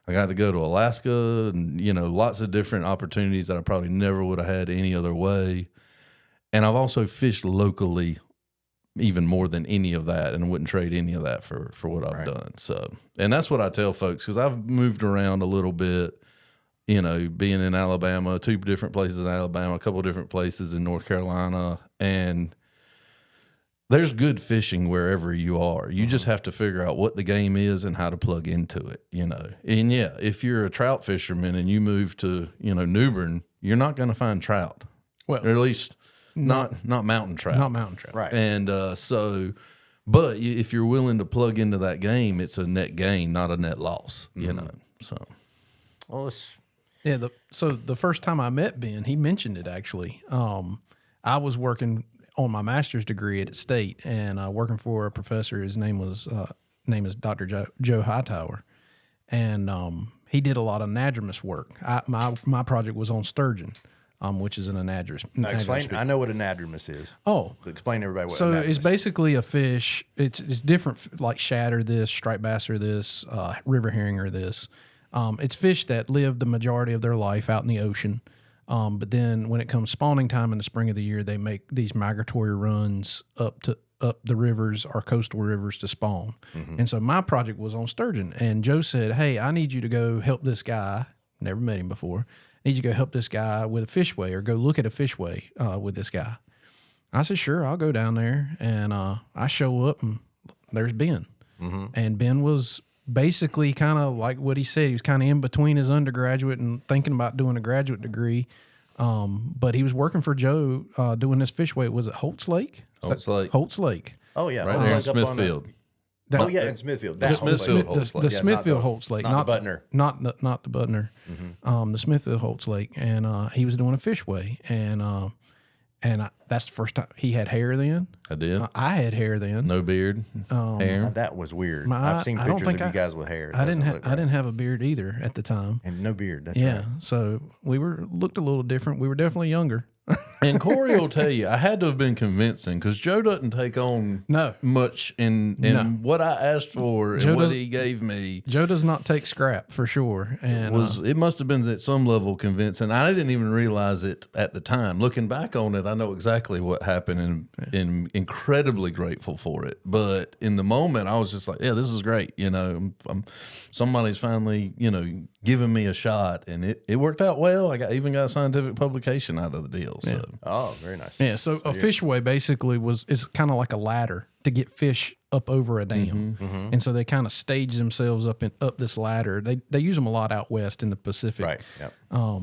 I got to go to Alaska and, lots of different opportunities that I probably never would have had any other way. And I've also fished locally even more than any of that, and wouldn't trade any of that for what I've done. So, and that's what I tell folks, because I've moved around a little bit, being in Alabama, 2 different places in Alabama, a couple of different places in North Carolina, and there's good fishing wherever you are. You just have to figure out what the game is and how to plug into it, And yeah, if you're a trout fisherman and you move to, New Bern, you're not going to find trout. Well, or at least not mountain trout. Not mountain trout. Right. And but if you're willing to plug into that game, it's a net gain, not a net loss, So, Well, it's Yeah. So the first time I met Ben, he mentioned it actually. I was working on my master's degree at State, and working for a professor. His name is Dr. Joe Hightower, and he did a lot of anadromous work. My project was on sturgeon, which is an anadromous. now explain. I know what anadromous is. Oh, Explain to everybody what. so anadromous it's is. basically a fish. It's different, like shad or this, striped bass or this, river herring or this. It's fish that live the majority of their life out in the ocean. But then when it comes spawning time in the spring of the year, they make these migratory runs up the rivers or coastal rivers to spawn. Mm-hmm. And so my project was on sturgeon. And Joe said, "Hey, I need you to go help this guy." Never met him before. "I need you to go help this guy with a fish weigh, or go look at a fish weigh with this guy." I said, "Sure, I'll go down there." And I show up, and there's Ben. Mm-hmm. And Ben was basically kind of like what he said. He was kind of in between his undergraduate and thinking about doing a graduate degree. But he was working for Joe doing this fish weigh. Was it Holtz Lake? Holtz Lake. Oh yeah, Right Holtz there in Lake up on Smithfield. in Smithfield. That's Smithfield Holtz Lake. The Smithfield Holtz Lake, not the Butner. Not the Butner. Mm-hmm. The Smithfield Holtz Lake, and he was doing a fish weigh, and that's the first time he had hair. Then I did. I had hair then. No beard, hair. That was weird. My- I've seen I don't pictures of think you guys with hair. It I didn't doesn't have look I right. didn't have a beard either at the time. And no beard. That's Yeah, right. so we looked a little different. We were definitely younger. And Corey will tell you, I had to have been convincing, because Joe doesn't take on No. much in No. what I asked for Joe and what doesn't- he gave me. Joe does not take scrap for sure, and It must have been at some level convincing. I didn't even realize it at the time. Looking back on it, I know exactly what happened, and incredibly grateful for it. But in the moment, I was just like, "Yeah, this is great." Somebody's finally, giving me a shot, and it worked out well. I even got a scientific publication out of the deal. So. Oh, very nice. yeah. So a fish weigh basically is kind of like a ladder to get fish up over a dam, and so they kind of stage themselves up this ladder. They use them a lot out west in the Pacific, Right. Yeah.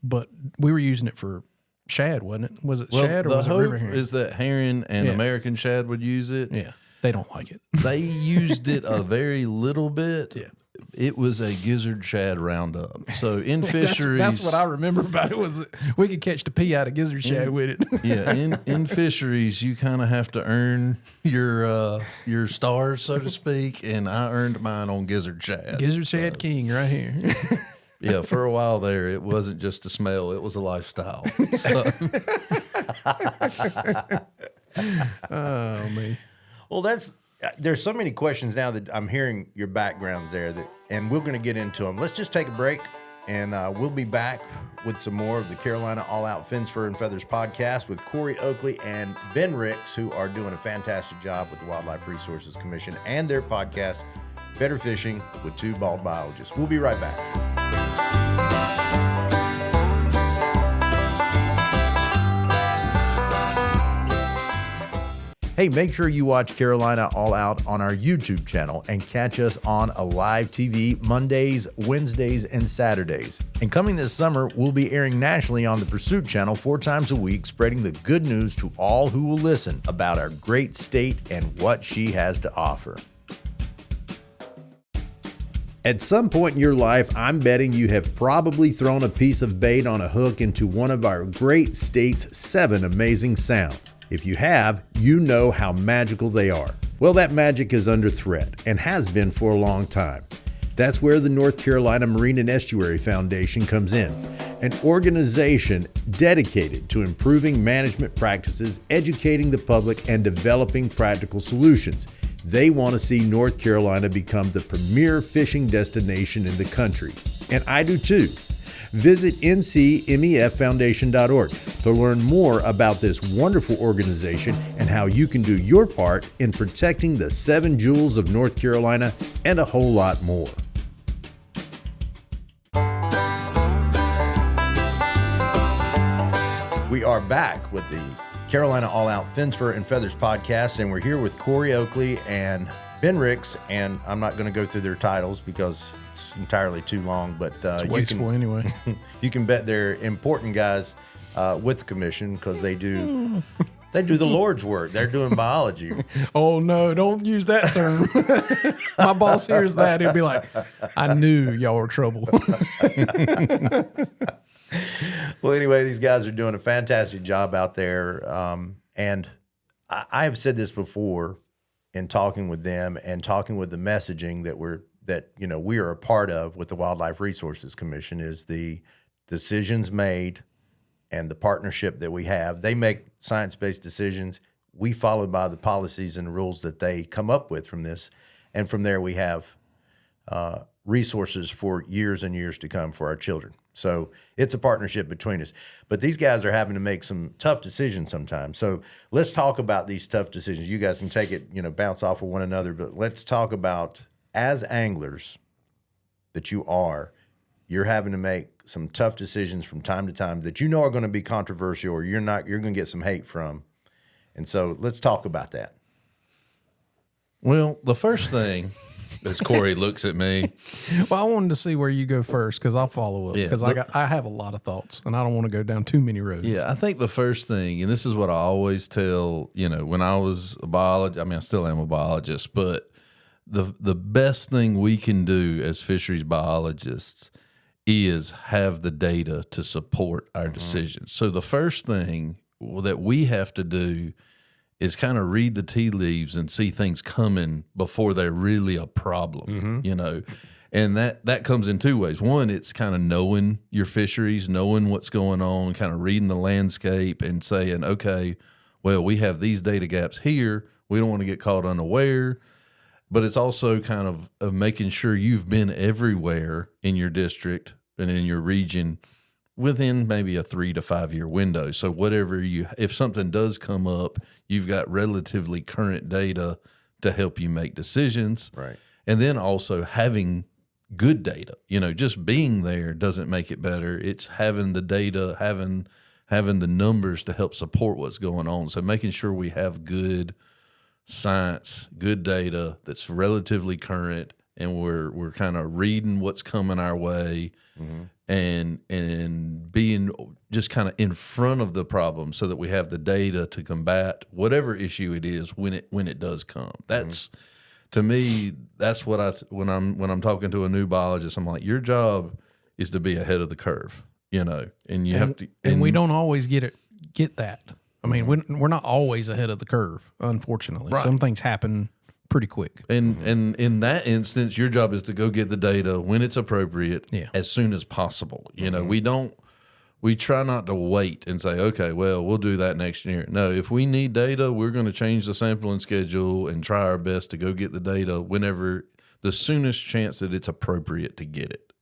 But we were using it for shad, wasn't it? Was it Well, shad or the was it hope river herring? is that herring and Yeah. American shad would use it. Yeah, they don't like it. They used it a very little bit. Yeah. It was a gizzard shad roundup. So in fisheries, That's what I remember about it. Was we could catch the pea out of gizzard shad with it. yeah, in fisheries, you kind of have to earn your stars, so to speak. And I earned mine on gizzard shad. Gizzard shad king right here. Yeah, for a while there, it wasn't just a smell; it was a lifestyle. So, Oh man. Well, there's so many questions now that I'm hearing your backgrounds there, and we're going to get into them. Let's just take a break, and we'll be back with some more of the Carolina All Out Fins, Fur, and Feathers podcast with Corey Oakley and Ben Ricks, who are doing a fantastic job with the Wildlife Resources Commission and their podcast, Better Fishing with Two Bald Biologists. We'll be right back. Hey, make sure you watch Carolina All Out on our YouTube channel and catch us on a live TV Mondays, Wednesdays, and Saturdays. And coming this summer, we'll be airing nationally on the Pursuit channel 4 times a week, spreading the good news to all who will listen about our great state and what she has to offer. At some point in your life, I'm betting you have probably thrown a piece of bait on a hook into one of our great state's 7 amazing sounds. If you have, you know how magical they are. Well, that magic is under threat and has been for a long time. That's where the North Carolina Marine and Estuary Foundation comes in, an organization dedicated to improving management practices, educating the public, and developing practical solutions. They want to see North Carolina become the premier fishing destination in the country. And I do too. Visit ncmeffoundation.org to learn more about this wonderful organization and how you can do your part in protecting the 7 jewels of North Carolina and a whole lot more. We are back with the Carolina All Out Fins, Fur, and Feathers podcast, and we're here with Corey Oakley and Ben Ricks, and I'm not going to go through their titles because it's entirely too long, but It's wasteful anyway. You can bet they're important guys with the commission because they do the Lord's work. They're doing biology. Oh no, don't use that term. My boss hears that, he'll be like, I knew y'all were trouble. Well, anyway, these guys are doing a fantastic job out there. And I have said this before in talking with them and talking with the messaging that we are a part of with the Wildlife Resources Commission is the decisions made and the partnership that we have. They make science-based decisions. We follow by the policies and rules that they come up with from this. And from there, we have resources for years and years to come for our children. So it's a partnership between us. But these guys are having to make some tough decisions sometimes. So let's talk about these tough decisions. You guys can take it, bounce off of one another. But let's talk about, as anglers that you're having to make some tough decisions from time to time that are going to be controversial or you're going to get some hate from. And so let's talk about that. Well, the first thing, as Corey looks at me, Well, I wanted to see where you go first because I'll follow up because I have a lot of thoughts and I don't want to go down too many roads. yeah, I think the first thing, and this is what I always tell, when I was a biologist, I still am a biologist, but the best thing we can do as fisheries biologists is have the data to support our decisions. So the first thing that we have to do is kind of read the tea leaves and see things coming before they're really a problem, And that comes in two ways. One, it's kind of knowing your fisheries, knowing what's going on, kind of reading the landscape and saying, okay, well, we have these data gaps here. We don't want to get caught unaware. But it's also kind of making sure you've been everywhere in your district and in your region within maybe a 3 to 5 year window. So if something does come up, you've got relatively current data to help you make decisions. Right. And then also having good data, just being there doesn't make it better. It's having the data, having the numbers to help support what's going on. So making sure we have good science, good data that's relatively current, and we're kind of reading what's coming our way, and being just kind of in front of the problem so that we have the data to combat whatever issue it is when it does come. That's to me, that's what when I'm talking to a new biologist, I'm like, your job is to be ahead of the curve, and you have to, and we don't always get that. I mean, we're not always ahead of the curve, unfortunately. Right. Some things happen pretty quick. And in that instance, your job is to go get the data when it's appropriate, as soon as possible. We try not to wait and say, okay, well, we'll do that next year. No, if we need data, we're going to change the sampling schedule and try our best to go get the data whenever the soonest chance that it's appropriate to get it.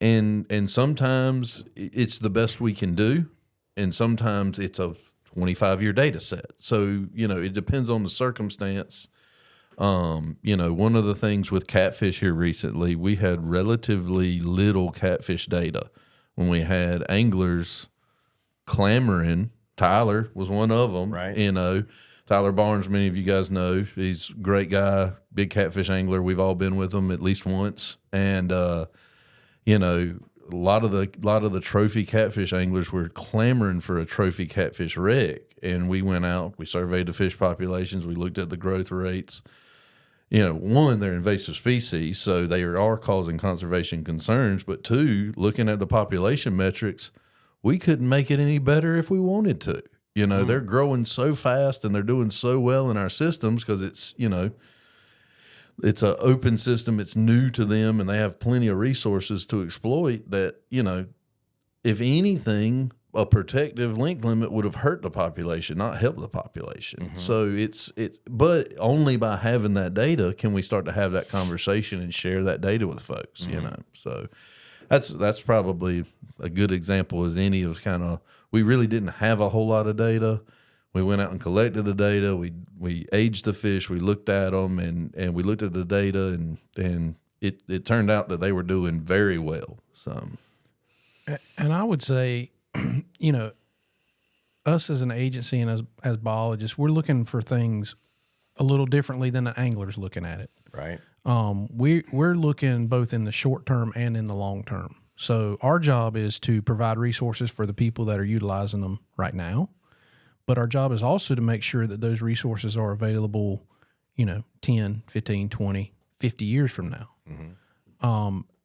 And sometimes it's the best we can do, and sometimes it's a 25-year data set. So, it depends on the circumstance. One of the things with catfish here recently, we had relatively little catfish data when we had anglers clamoring. Tyler was one of them. Right. Tyler Barnes, many of you guys know, he's a great guy, big catfish angler. We've all been with him at least once. And, a lot of the trophy catfish anglers were clamoring for a trophy catfish reg. And we went out, we surveyed the fish populations, we looked at the growth rates. One, they're invasive species, so they are causing conservation concerns. But two, looking at the population metrics, we couldn't make it any better if we wanted to. They're growing so fast and they're doing so well in our systems because it's an open system. It's new to them, and they have plenty of resources to exploit that, if anything, a protective length limit would have hurt the population, not helped the population. So but only by having that data can we start to have that conversation and share that data with folks, you know. So that's probably a good example as any of kind of, we really didn't have a whole lot of data. We went out and collected the data. We aged the fish. We looked at them and we looked at the data and it turned out that they were doing very well. So, and I would say, you know, us as an agency and as biologists, we're looking for things a little differently than the angler's looking at it. Right. We're looking both in the short term and in the long term. So our job is to provide resources for the people that are utilizing them right now. But our job is also to make sure that those resources are available, you know, 10, 15, 20, 50 years from now.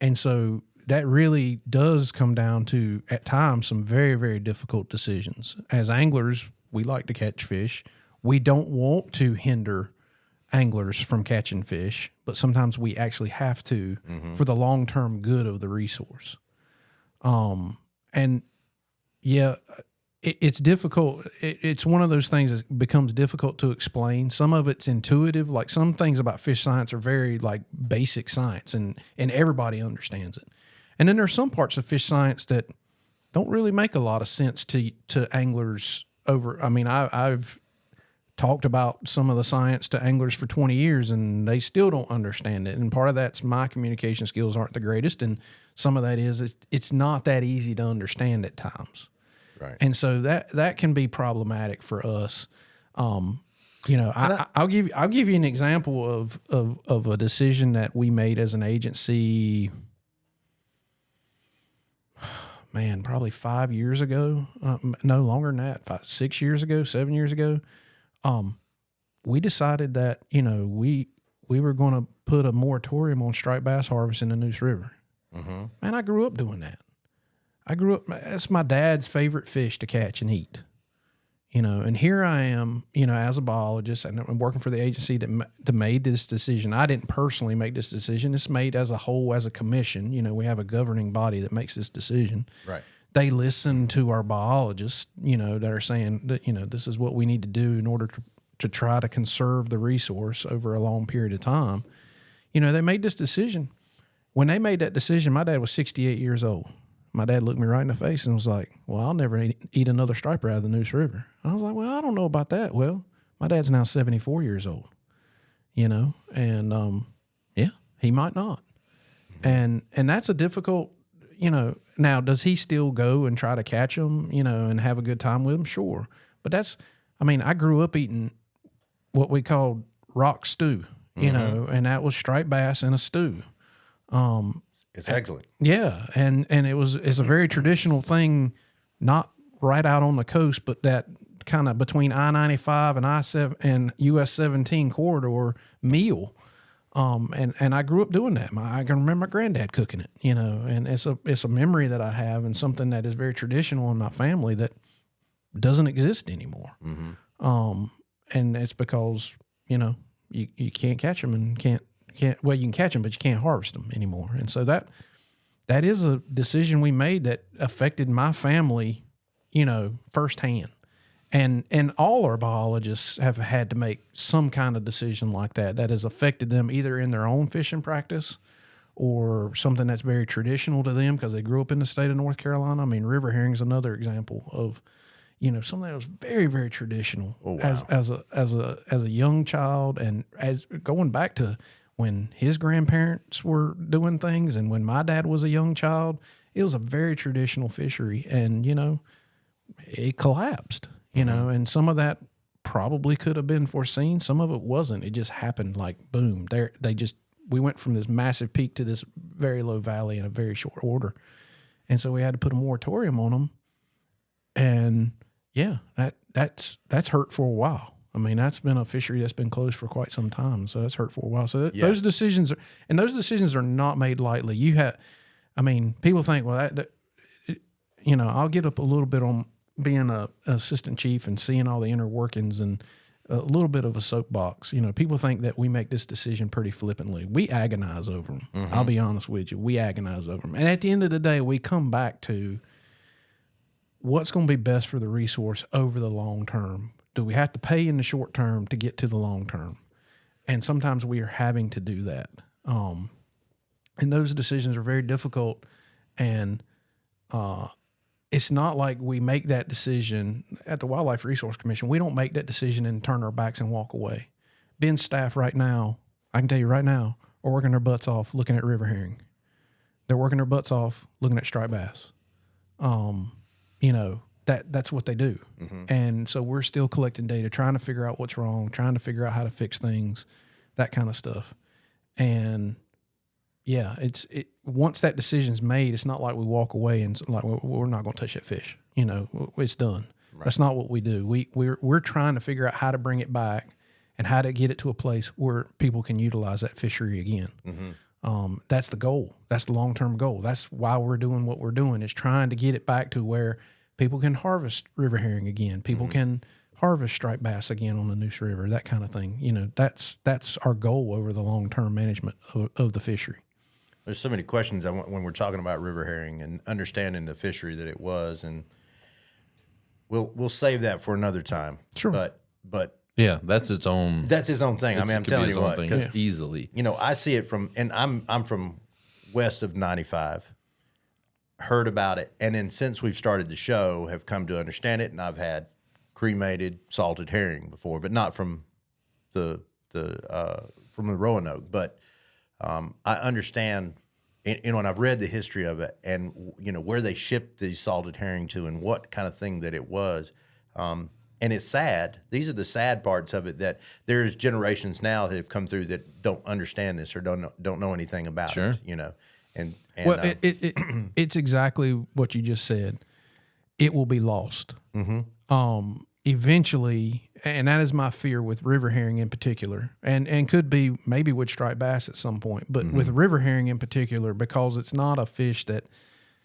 And so that really does come down to, at times, some very, very difficult decisions. As anglers, we like to catch fish. We don't want to hinder anglers from catching fish, but sometimes we actually have to for the long-term good of the resource. And yeah, it's difficult. It's one of those things that becomes difficult to explain. Some of it's intuitive. Like some things about fish science are very like basic science and everybody understands it. And then there's some parts of fish science that don't really make a lot of sense to anglers over. I mean, I've talked about some of the science to anglers for 20 years and they still don't understand it. And part of that's my communication skills aren't the greatest. And some of that is it's not that easy to understand at times. Right. And so that can be problematic for us. You know, I'll give you an example of a decision that we made as an agency. Man, probably 5 years ago. No longer than that. 6 years ago, 7 years ago. We decided that, you know, we were going to put a moratorium on striped bass harvest in the Neuse River. Man, I grew up doing that. That's my dad's favorite fish to catch and eat, you know, and here I am, you know, as a biologist and I'm working for the agency that made this decision. I didn't personally make this decision. It's made as a whole, as a commission. You know, we have a governing body that makes this decision. Right. They listen to our biologists, you know, that are saying that, you know, this is what we need to do in order to try to conserve the resource over a long period of time. You know, they made this decision. When they made that decision, my dad was 68 years old. My dad looked me right in the face and was like, well, I'll never eat another striper out of the Neuse River. I was like, well, I don't know about that. Well, my dad's now 74 years old, you know, and yeah, he might not. And that's a difficult, you know, now does he still go and try to catch them, you know, and have a good time with them? Sure. But I grew up eating what we called rock stew, you know, and that was striped bass in a stew. It's excellent. Yeah, and it's a very traditional thing, not right out on the coast, but that kind of between I-95 and I-7 and US 17 corridor meal. And I grew up doing that. I can remember my granddad cooking it, you know, and it's a memory that I have and something that is very traditional in my family that doesn't exist anymore. And it's because, you know, you can't catch them and can't well, you can catch them, but you can't harvest them anymore. And so that is a decision we made that affected my family, you know, firsthand. And all our biologists have had to make some kind of decision like that has affected them either in their own fishing practice or something that's very traditional to them because they grew up in the state of North Carolina. I mean, river herring is another example of, you know, something that was very, very traditional as a young child, and as going back to when his grandparents were doing things and when my dad was a young child, it was a very traditional fishery. And, you know, it collapsed, you know, and some of that probably could have been foreseen. Some of it wasn't. It just happened like boom. We went from this massive peak to this very low valley in a very short order. And so we had to put a moratorium on them. And yeah, that's hurt for a while. I mean, that's been a fishery that's been closed for quite some time, so that's hurt for a while. So those decisions are not made lightly. People think, well, you know, I'll get up a little bit on being a assistant chief and seeing all the inner workings and a little bit of a soapbox. You know, people think that we make this decision pretty flippantly. We agonize over them. I'll be honest with you. We agonize over them. And at the end of the day, we come back to what's going to be best for the resource over the long term? Do we have to pay in the short term to get to the long term? And sometimes we are having to do that. And those decisions are very difficult. And it's not like we make that decision at the Wildlife Resource Commission. We don't make that decision and turn our backs and walk away. Ben's staff right now, I can tell you right now, are working their butts off looking at river herring. They're working their butts off looking at striped bass. You know, that's what they do. And so we're still collecting data, trying to figure out what's wrong, trying to figure out how to fix things, that kind of stuff. And yeah, once that decision's made, it's not like we walk away and like we're not going to touch that fish. You know, it's done. Right. That's not what we do. We're trying to figure out how to bring it back and how to get it to a place where people can utilize that fishery again. That's the goal. That's the long-term goal. That's why we're doing what we're doing, is trying to get it back to where people can harvest river herring again. People can harvest striped bass again on the Neuse River, that kind of thing. You know, that's our goal over the long-term management of the fishery. There's so many questions when we're talking about river herring and understanding the fishery that it was, and we'll save that for another time. Sure. But yeah, that's his own thing. I mean, I'm telling you what, because easily, you know, I see it from, and I'm from west of 95, heard about it, and then since we've started the show, have come to understand it, and I've had cremated salted herring before, but not from the Roanoke. But I understand, you know, and I've read the history of it, and you know where they shipped these salted herring to, and what kind of thing that it was. And it's sad. These are the sad parts of it, that there's generations now that have come through that don't understand this or don't know anything about it. You know, and well, it's exactly what you just said. It will be lost. Eventually, and that is my fear with river herring in particular, and could be maybe with striped bass at some point, but with river herring in particular, because it's not a fish that,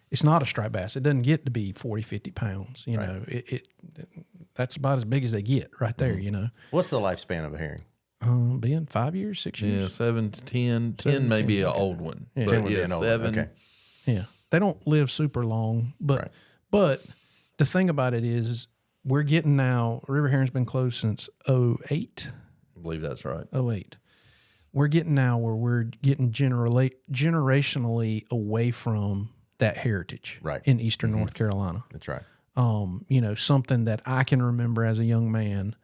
it's not a striped bass. It doesn't get to be 40, 50 pounds. You know, that's about as big as they get right there, you know. What's the lifespan of a herring? Being 5 years, 6 years? Yeah, 7 to 10. 10 may be an old one. Yeah. 10 would be an old one. Okay. Yeah. They don't live super long, but the thing about it is we're getting now, river herring's been closed since 2008. I believe that's right. 2008. We're getting now where we're getting generationally away from that heritage in eastern North Carolina. That's right. You know, something that I can remember as a young man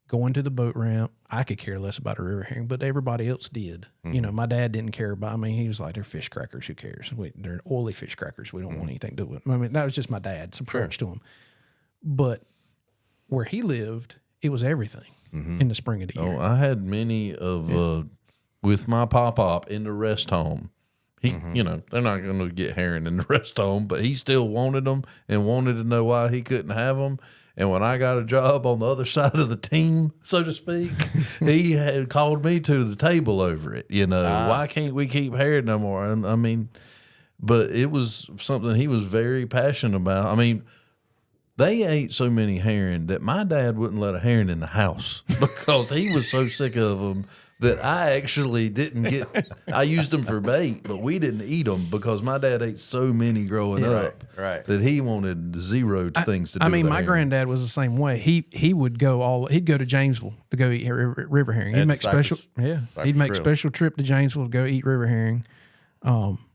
going to the boat ramp. I could care less about a river herring, but everybody else did. You know, my dad didn't care about, I mean, he was like, they're fish crackers. Who cares? They're oily fish crackers. We don't want anything to do with them. I mean, that was just my dad's approach to them. But where he lived, it was everything in the spring of the year. Oh, I had many of, with my pop-up in the rest home. He, you know, they're not going to get herring in the rest home, but he still wanted them and wanted to know why he couldn't have them. And when I got a job on the other side of the team, so to speak, he had called me to the table over it. You know, why can't we keep herring no more? And I mean, but it was something he was very passionate about. I mean, they ate so many herring that my dad wouldn't let a herring in the house because he was so sick of them that I actually didn't get. I used them for bait, but we didn't eat them because my dad ate so many growing up that he wanted zero things to do. I mean, with my herring. granddad was the same way. He would go he'd go to Janesville to go eat river herring. He'd make he'd make special trip to Janesville to go eat river herring.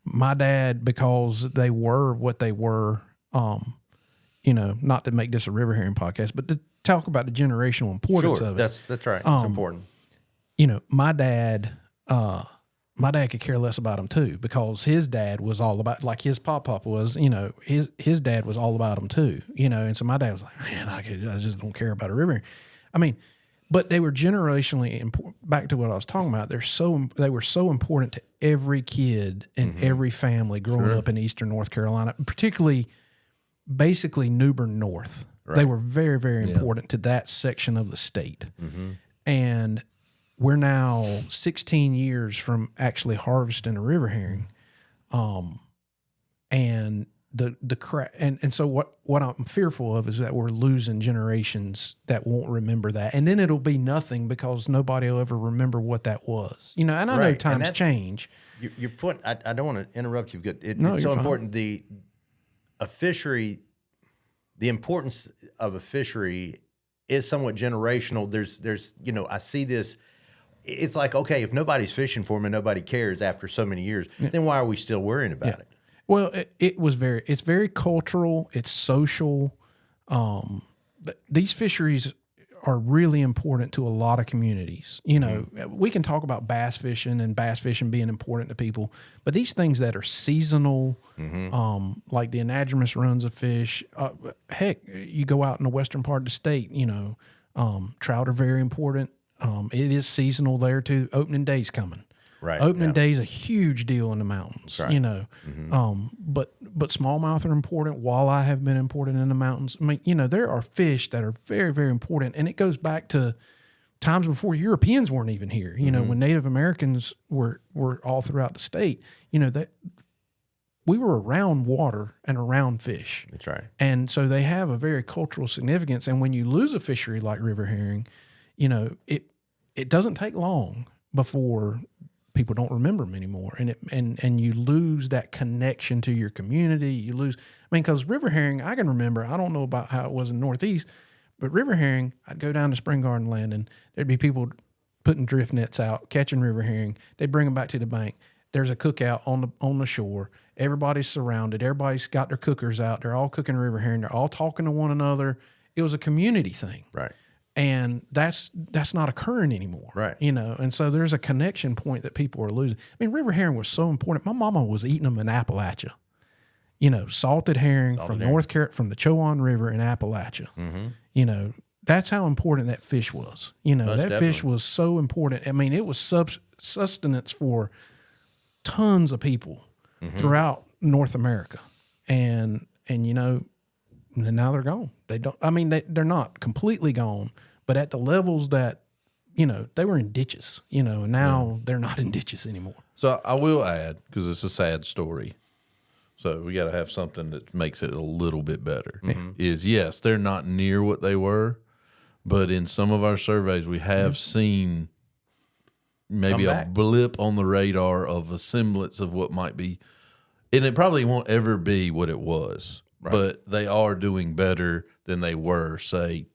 My dad, because they were what they were, you know, not to make this a river herring podcast, but to talk about the generational importance of it. That's right. It's important. You know, my dad could care less about him too, because his dad was all about, like his pop was, you know, his dad was all about him too, you know, and so my dad was like, man, I just don't care about a river. I mean, but they were generationally important. Back to what I was talking about, they were so important to every kid and every family growing up in eastern North Carolina, particularly basically New Bern North. Right. They were very, very important to that section of the state. And we're now 16 years from actually harvesting a river herring. And and so what I'm fearful of is that we're losing generations that won't remember that. And then it'll be nothing because nobody will ever remember what that was. You know, and I know times change. Your point, I don't want to interrupt you, but it's so important. A fishery, the importance of a fishery is somewhat generational. There's I see this. It's like, okay, if nobody's fishing for them and nobody cares after so many years, then why are we still worrying about it? Well, it's very cultural. It's social. These fisheries are really important to a lot of communities. We can talk about bass fishing and bass fishing being important to people, but these things that are seasonal, like the anadromous runs of fish, heck, you go out in the western part of the state, trout are very important. It is seasonal there too. Opening day's coming. Right. Opening day is a huge deal in the mountains, right. But smallmouth are important. Walleye have been important in the mountains. I mean, there are fish that are very, very important. And it goes back to times before Europeans weren't even here. When Native Americans were all throughout the state, that we were around water and around fish. That's right. And so they have a very cultural significance. And when you lose a fishery like river herring, it doesn't take long before people don't remember them anymore, and you lose that connection to your community. You lose, because river herring, I can remember. I don't know about how it was in the Northeast, but river herring, I'd go down to Spring Garden Landing. There'd be people putting drift nets out, catching river herring. They'd bring them back to the bank. There's a cookout on the shore. Everybody's surrounded. Everybody's got their cookers out. They're all cooking river herring. They're all talking to one another. It was a community thing, Right. And that's not occurring anymore. Right. And so there's a connection point that people are losing. I mean, river herring was so important. My mama was eating them in Appalachia. Salted herring from North Carolina, from the Chowan River in Appalachia. Mm-hmm. That's how important that fish was. Fish was so important. I mean, it was sustenance for tons of people throughout North America. And now they're gone. They don't. I mean, they're not completely gone, but at the levels that they were in ditches. And now they're not in ditches anymore. So I will add, because it's a sad story, so we got to have something that makes it a little bit better. Is yes, they're not near what they were, but in some of our surveys, we have seen maybe a blip on the radar of a semblance of what might be, and it probably won't ever be what it was. Right. But they are doing better than they were, say,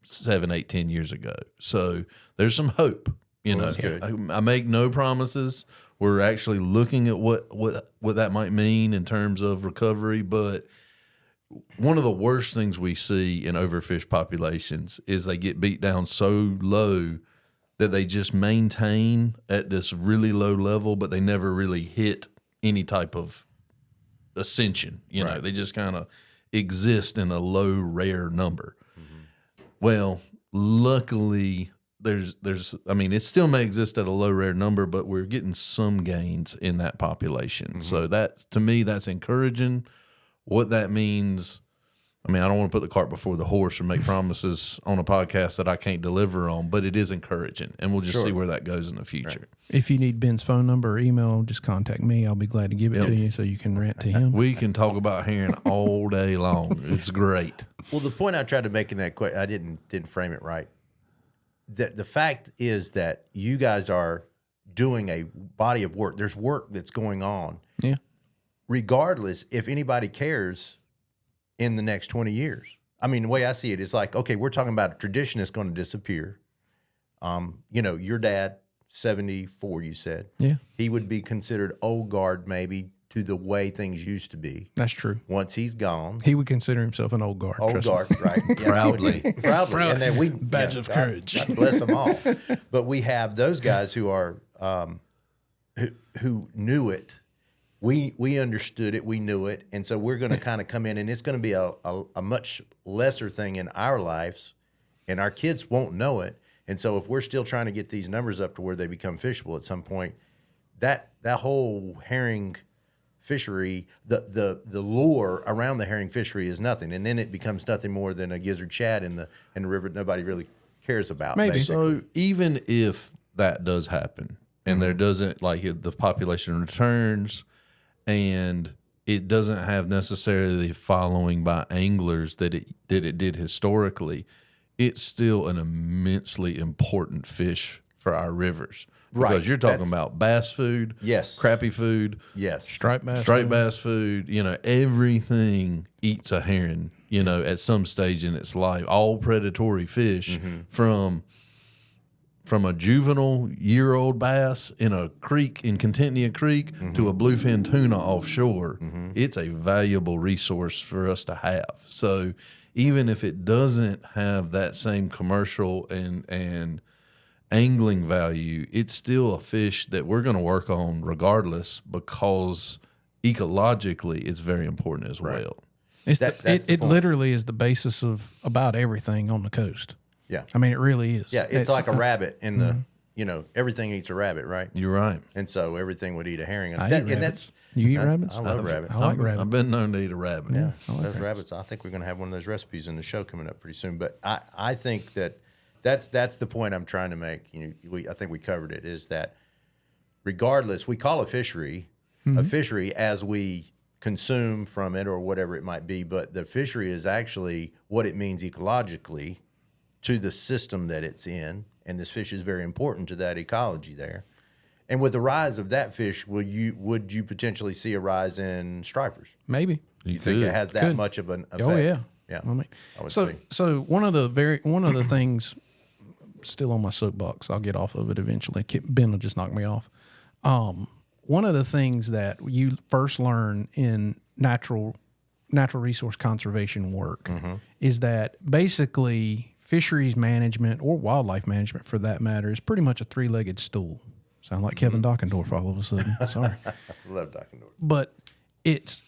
7, 8, 10 years ago. So there's some hope. That's good. I make no promises. We're actually looking at what that might mean in terms of recovery. But one of the worst things we see in overfished populations is they get beat down so low that they just maintain at this really low level, but they never really hit any type of ascension. They just kind of exist in a low, rare number. Well, luckily it still may exist at a low, rare number, but we're getting some gains in that population. So that, to me, that's encouraging. What that means, I don't want to put the cart before the horse or make promises on a podcast that I can't deliver on, but it is encouraging, and we'll just see where that goes in the future. Right. If you need Ben's phone number or email, just contact me. I'll be glad to give it to you so you can rant to him. We can talk about herring all day long. It's great. Well, the point I tried to make in that question, I didn't frame it right. The fact is that you guys are doing a body of work. There's work that's going on. Yeah. Regardless if anybody cares in the next 20 years. I mean, the way I see it is like, okay, we're talking about a tradition that's going to disappear. Your dad, 74, you said. Yeah. He would be considered old guard maybe to the way things used to be. That's true. Once he's gone. He would consider himself an old guard. Old guard, right. Yeah, Proudly. And then Badge of courage. God bless them all. But we have those guys who are, who knew it. We understood it, we knew it, and so we're going to kind of come in, and it's going to be a much lesser thing in our lives, and our kids won't know it. And so if we're still trying to get these numbers up to where they become fishable at some point, that whole herring fishery, the lure around the herring fishery is nothing, and then it becomes nothing more than a gizzard shad in the river that nobody really cares about. Maybe. Basically. So even if that does happen, and there doesn't, the population returns, and it doesn't have necessarily the following by anglers that it did historically, it's still an immensely important fish for our rivers. Because you're talking about bass food, Yes. crappy food, Yes. Striped bass. bass food, everything eats a herring, at some stage in its life. All predatory fish from a juvenile year-old bass in a creek in Contentnia Creek to a bluefin tuna offshore. It's a valuable resource for us to have. So even if it doesn't have that same commercial and angling value, it's still a fish that we're going to work on regardless, because ecologically it's very important as well. It literally is the basis of about everything on the coast. Yeah. I mean, it really is. Yeah, it's like a rabbit in the, everything eats a rabbit, right? You're right. And so everything would eat a herring. I eat rabbits. You eat rabbits? I love rabbit. I like rabbit. I've been known to eat a rabbit. Yeah, those rabbits. I think we're going to have one of those recipes in the show coming up pretty soon. But I think that's the point I'm trying to make. I think we covered it. Is that regardless, we call a fishery as we consume from it or whatever it might be. But the fishery is actually what it means ecologically to the system that it's in, and this fish is very important to that ecology there. And with the rise of that fish, would you potentially see a rise in stripers? Maybe. You think it has that much of an effect? Oh yeah, yeah. I mean, I would say. So one of the things, still on my soapbox, I'll get off of it eventually. Ben will just knock me off. One of the things that you first learn in natural resource conservation work is that basically fisheries management, or wildlife management for that matter, is pretty much a three-legged stool. Sound like Kevin Dockendorf all of a sudden. Sorry. Love Dockendorf. But it's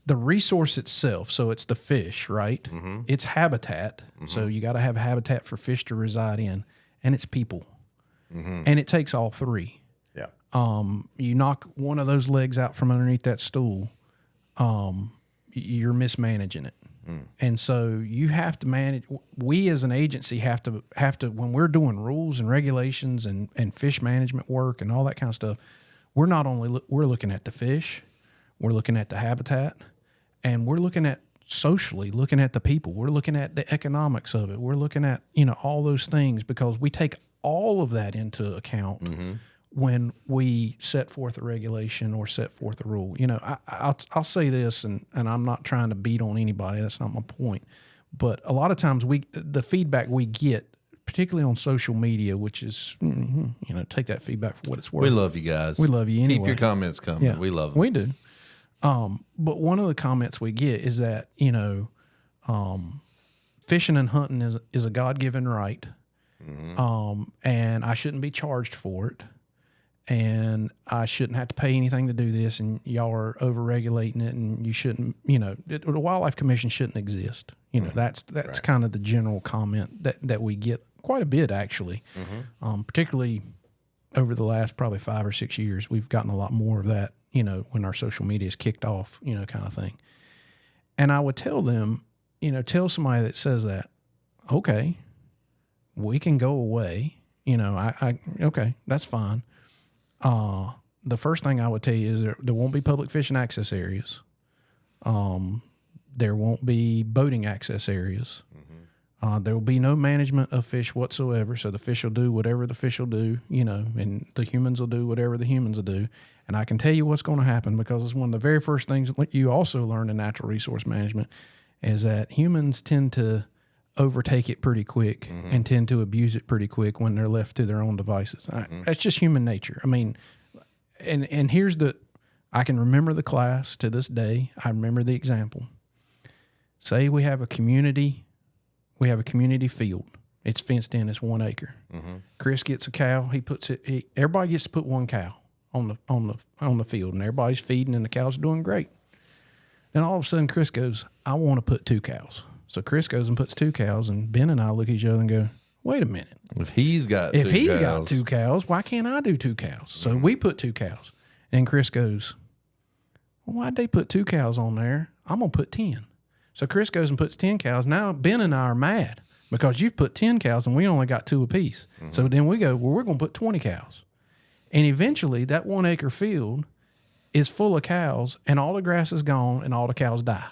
the resource itself. So it's the fish, right? It's habitat. So you got to have habitat for fish to reside in, and it's people. And it takes all three. Yeah. You knock one of those legs out from underneath that stool, you're mismanaging it. And so you have to manage. We as an agency have to when we're doing rules and regulations and fish management work and all that kind of stuff. We're not only we're looking at the fish, we're looking at the habitat, and we're looking at socially looking at the people. We're looking at the economics of it. We're looking at all those things, because we take all of that into account when we set forth a regulation or set forth a rule. I'll say this, and I'm not trying to beat on anybody. That's not my point. But a lot of times the feedback we get, particularly on social media, which is, take that feedback for what it's worth. We love you guys. We love you anyway. Keep your comments coming. Yeah, we love them. We do. But one of the comments we get is that, fishing and hunting is a God-given right. And I shouldn't be charged for it. And I shouldn't have to pay anything to do this, and y'all are over-regulating it, and you shouldn't, the Wildlife Commission shouldn't exist. That's right. Kind of the general comment that we get quite a bit, actually, particularly over the last probably 5 or 6 years. We've gotten a lot more of that, when our social media is kicked off, kind of thing. And I would tell them, tell somebody that says that, okay, we can go away. Okay, that's fine. The first thing I would tell you is there won't be public fishing access areas. There won't be boating access areas. There will be no management of fish whatsoever. So the fish will do whatever the fish will do, and the humans will do whatever the humans will do. And I can tell you what's going to happen, because it's one of the very first things that you also learn in natural resource management, is that humans tend to overtake it pretty quick and tend to abuse it pretty quick when they're left to their own devices. That's just human nature. I mean, and here's I can remember the class to this day. I remember the example. Say we have a community field. It's fenced in. It's 1 acre. Chris gets a cow. Everybody gets to put one cow on the field, and everybody's feeding, and the cows are doing great. Then all of a sudden, Chris goes, I want to put 2 cows. So Chris goes and puts 2 cows, and Ben and I look at each other and go, wait a minute. If he's got 2 cows, why can't I do 2 cows? So we put 2 cows. And Chris goes, well, why'd they put 2 cows on there? I'm going to put 10. So Chris goes and puts 10 cows. Now Ben and I are mad because you've put 10 cows and we only got 2 apiece. So then we go, well, we're going to put 20 cows. And eventually that 1 acre field is full of cows, and all the grass is gone and all the cows die.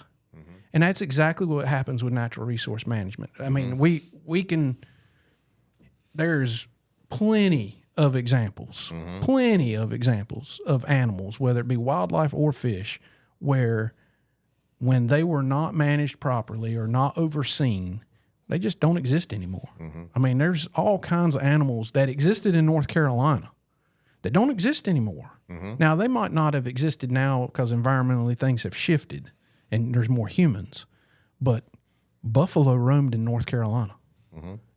And that's exactly what happens with natural resource management. I mean, we can, there's plenty of examples, plenty of examples of animals, whether it be wildlife or fish, where when they were not managed properly or not overseen, they just don't exist anymore. I mean, there's all kinds of animals that existed in North Carolina that don't exist anymore. Now, they might not have existed now because environmentally things have shifted and there's more humans, but buffalo roamed in North Carolina.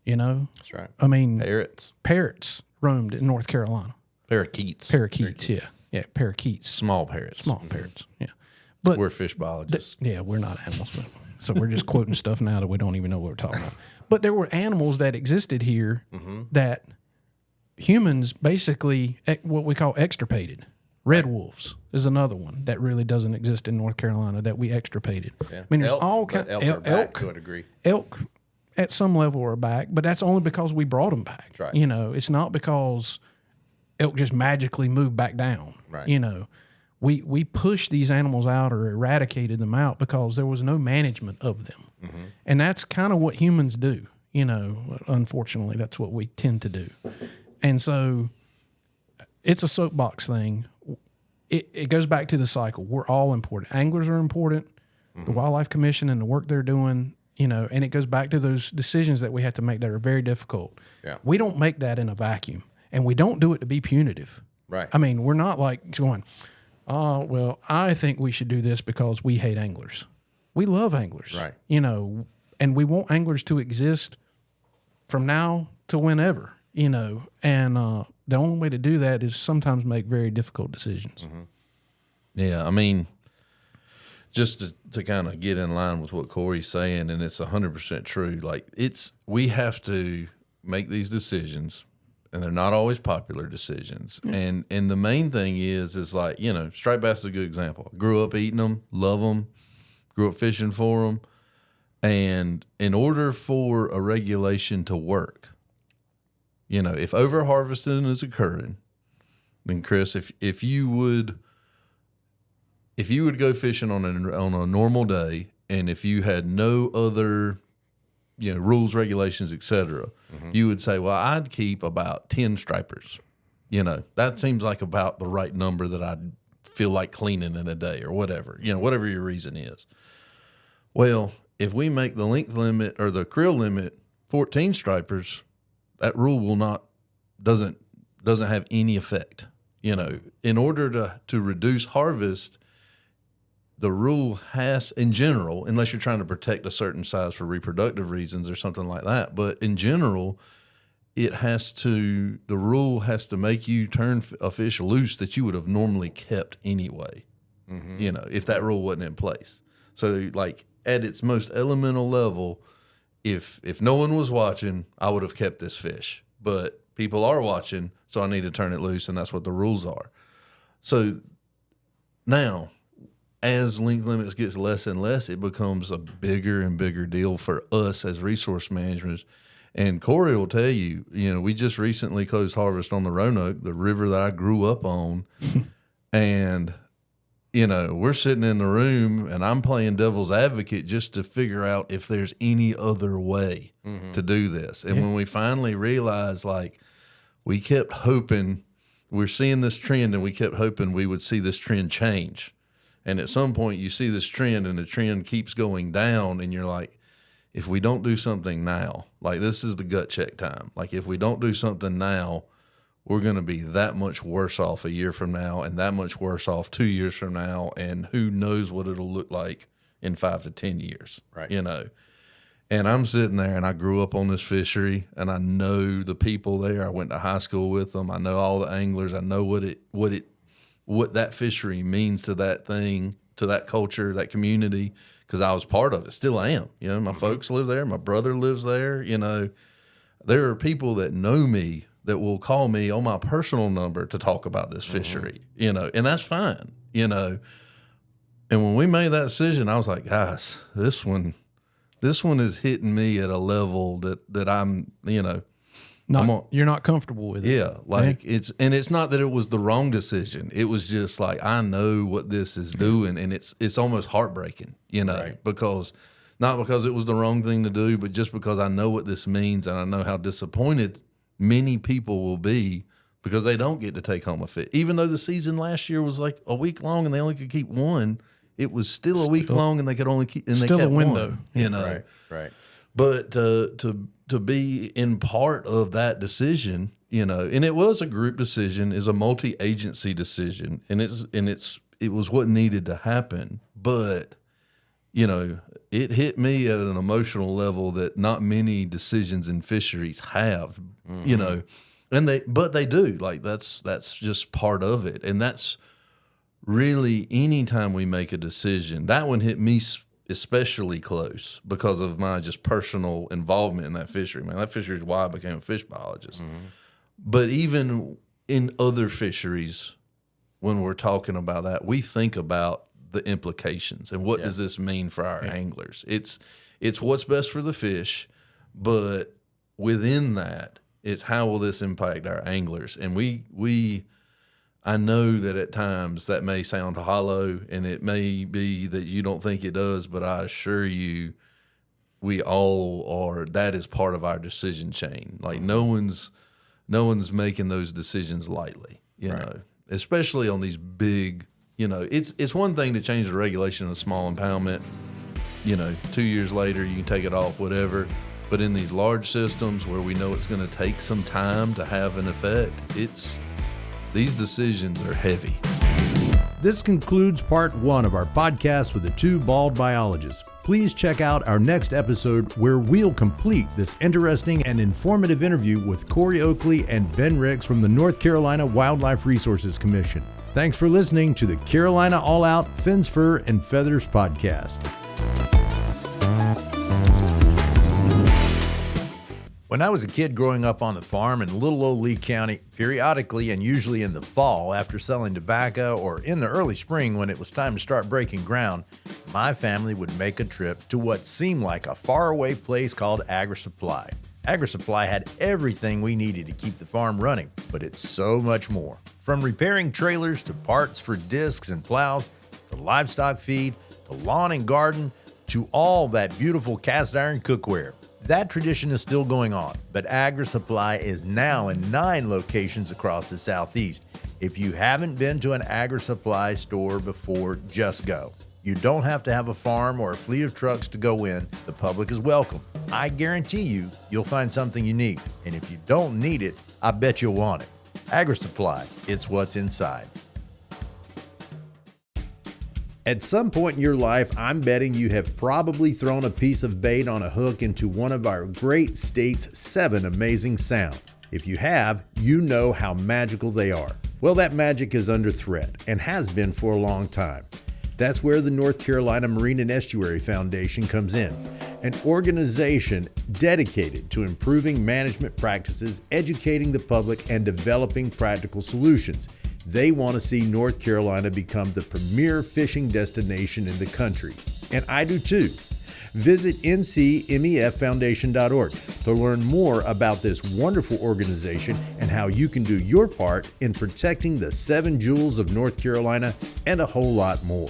You know? That's right. I mean, Parrots. roamed in North Carolina. Parakeets. Yeah. Yeah, parakeets. Small parrots. Small parrots, yeah. But We're fish biologists. yeah, we're not animals. So we're just quoting stuff now that we don't even know what we're talking about. But there were animals that existed here that humans basically, what we call extirpated. Red wolves is another one that really doesn't exist in North Carolina that we extirpated. Yeah. I mean, there's Elk, all but kinds elk are back to a degree. Elk at some level are back, but that's only because we brought them back. That's right. You know, it's not because elk just magically moved back down. Right. You know, we pushed these animals out or eradicated them out because there was no management of them. And that's kind of what humans do. You know, unfortunately, that's what we tend to do. And so it's a soapbox thing. It goes back to the cycle. We're all important. Anglers are important. The Wildlife Commission and the work they're doing, you know, and it goes back to those decisions that we have to make that are very difficult. Yeah. We don't make that in a vacuum, and we don't do it to be punitive. Right. I mean, we're not like going, oh, well, I think we should do this because we hate anglers. We love anglers. Right. You know, and we want anglers to exist from now to whenever, you know, and the only way to do that is sometimes make very difficult decisions. Yeah, I mean, just to kind of get in line with what Corey's saying, and it's 100% true. Like, we have to make these decisions, and they're not always popular decisions. And the main thing is like, you know, striped bass is a good example. Grew up eating them, love them, grew up fishing for them, and in order for a regulation to work, you know, if over-harvesting is occurring, then Chris, if you would go fishing on a normal day, and if you had no other, you know, rules, regulations, etc., you would say, well, I'd keep about 10 stripers. You know, that seems like about the right number that I'd feel like cleaning in a day or whatever, you know, whatever your reason is. Well, if we make the length limit or the creel limit 14 stripers, that rule doesn't have any effect. You know, in order to reduce harvest, the rule has, in general, unless you're trying to protect a certain size for reproductive reasons or something like that, but in general, the rule has to make you turn a fish loose that you would have normally kept anyway, you know, if that rule wasn't in place. So, like, at its most elemental level, if no one was watching, I would have kept this fish. But people are watching, so I need to turn it loose, and that's what the rules are. So now, as length limits gets less and less, it becomes a bigger and bigger deal for us as resource managers. And Corey will tell you, you know, we just recently closed harvest on the Roanoke, the river that I grew up on, and you know, we're sitting in the room and I'm playing devil's advocate just to figure out if there's any other way to do this. And when we finally realized, like, we kept hoping, we're seeing this trend, and we kept hoping we would see this trend change. And at some point you see this trend and the trend keeps going down, and you're like, if we don't do something now, like, this is the gut check time. Like, if we don't do something now, we're going to be that much worse off a year from now, and that much worse off 2 years from now, and who knows what it'll look like in 5 to 10 years, right? You know, and I'm sitting there, and I grew up on this fishery, and I know the people there. I went to high school with them. I know all the anglers. I know what that fishery means to that thing, to that culture, that community, because I was part of it. Still am. You know, my folks live there. My brother lives there. You know, there are people that know me that will call me on my personal number to talk about this fishery, you know, and that's fine, you know. And when we made that decision, I was like, guys, this one is hitting me at a level that I'm, you know, You're not comfortable with it. Yeah, like it's not that it was the wrong decision. It was just like, I know what this is doing, and it's almost heartbreaking, you know, right. not because it was the wrong thing to do, but just because I know what this means, and I know how disappointed many people will be because they don't get to take home a fish. Even though the season last year was like a week long and they only could keep one, it was still a week long and they could only keep, and they still kept a window, one, you know. Right. But to be in part of that decision, you know, and it was a group decision, is a multi-agency decision, and it was what needed to happen. But, you know, it hit me at an emotional level that not many decisions in fisheries have, you know, and they do. Like that's just part of it. And that's really anytime we make a decision, that one hit me especially close because of my just personal involvement in that fishery. Man, that fishery is why I became a fish biologist. But even in other fisheries, when we're talking about that, we think about the implications and what does this mean for our anglers. It's what's best for the fish, but within that, it's how will this impact our anglers. And I know that at times that may sound hollow, and it may be that you don't think it does, but I assure you, we all are. That is part of our decision chain. Like no one's making those decisions lightly, you know, especially on these big. You know, it's one thing to change the regulation of small impoundment. You know, 2 years later you can take it off, whatever. But in these large systems where we know it's going to take some time to have an effect, these decisions are heavy. This concludes part 1 of our podcast with the Two Bald Biologists. Please check out our next episode where we'll complete this interesting and informative interview with Corey Oakley and Ben Ricks from the North Carolina Wildlife Resources Commission. Thanks for listening to the Carolina All Out Fins, Fur, and Feathers podcast. When I was a kid growing up on the farm in little old Lee County, periodically and usually in the fall after selling tobacco or in the early spring when it was time to start breaking ground, my family would make a trip to what seemed like a faraway place called AgriSupply. AgriSupply had everything we needed to keep the farm running, but it's so much more. From repairing trailers to parts for discs and plows, to livestock feed, to lawn and garden, to all that beautiful cast iron cookware. That tradition is still going on, but AgriSupply is now in 9 locations across the Southeast. If you haven't been to an AgriSupply store before, just go. You don't have to have a farm or a fleet of trucks to go in. The public is welcome. I guarantee you'll find something you need. And if you don't need it, I bet you'll want it. AgriSupply, it's what's inside. At some point in your life, I'm betting you have probably thrown a piece of bait on a hook into one of our great state's 7 amazing sounds. If you have, you know how magical they are. Well, that magic is under threat and has been for a long time. That's where the North Carolina Marine and Estuary Foundation comes in, an organization dedicated to improving management practices, educating the public, and developing practical solutions. They want to see North Carolina become the premier fishing destination in the country. And I do too. Visit ncmeffoundation.org to learn more about this wonderful organization and how you can do your part in protecting the 7 jewels of North Carolina and a whole lot more.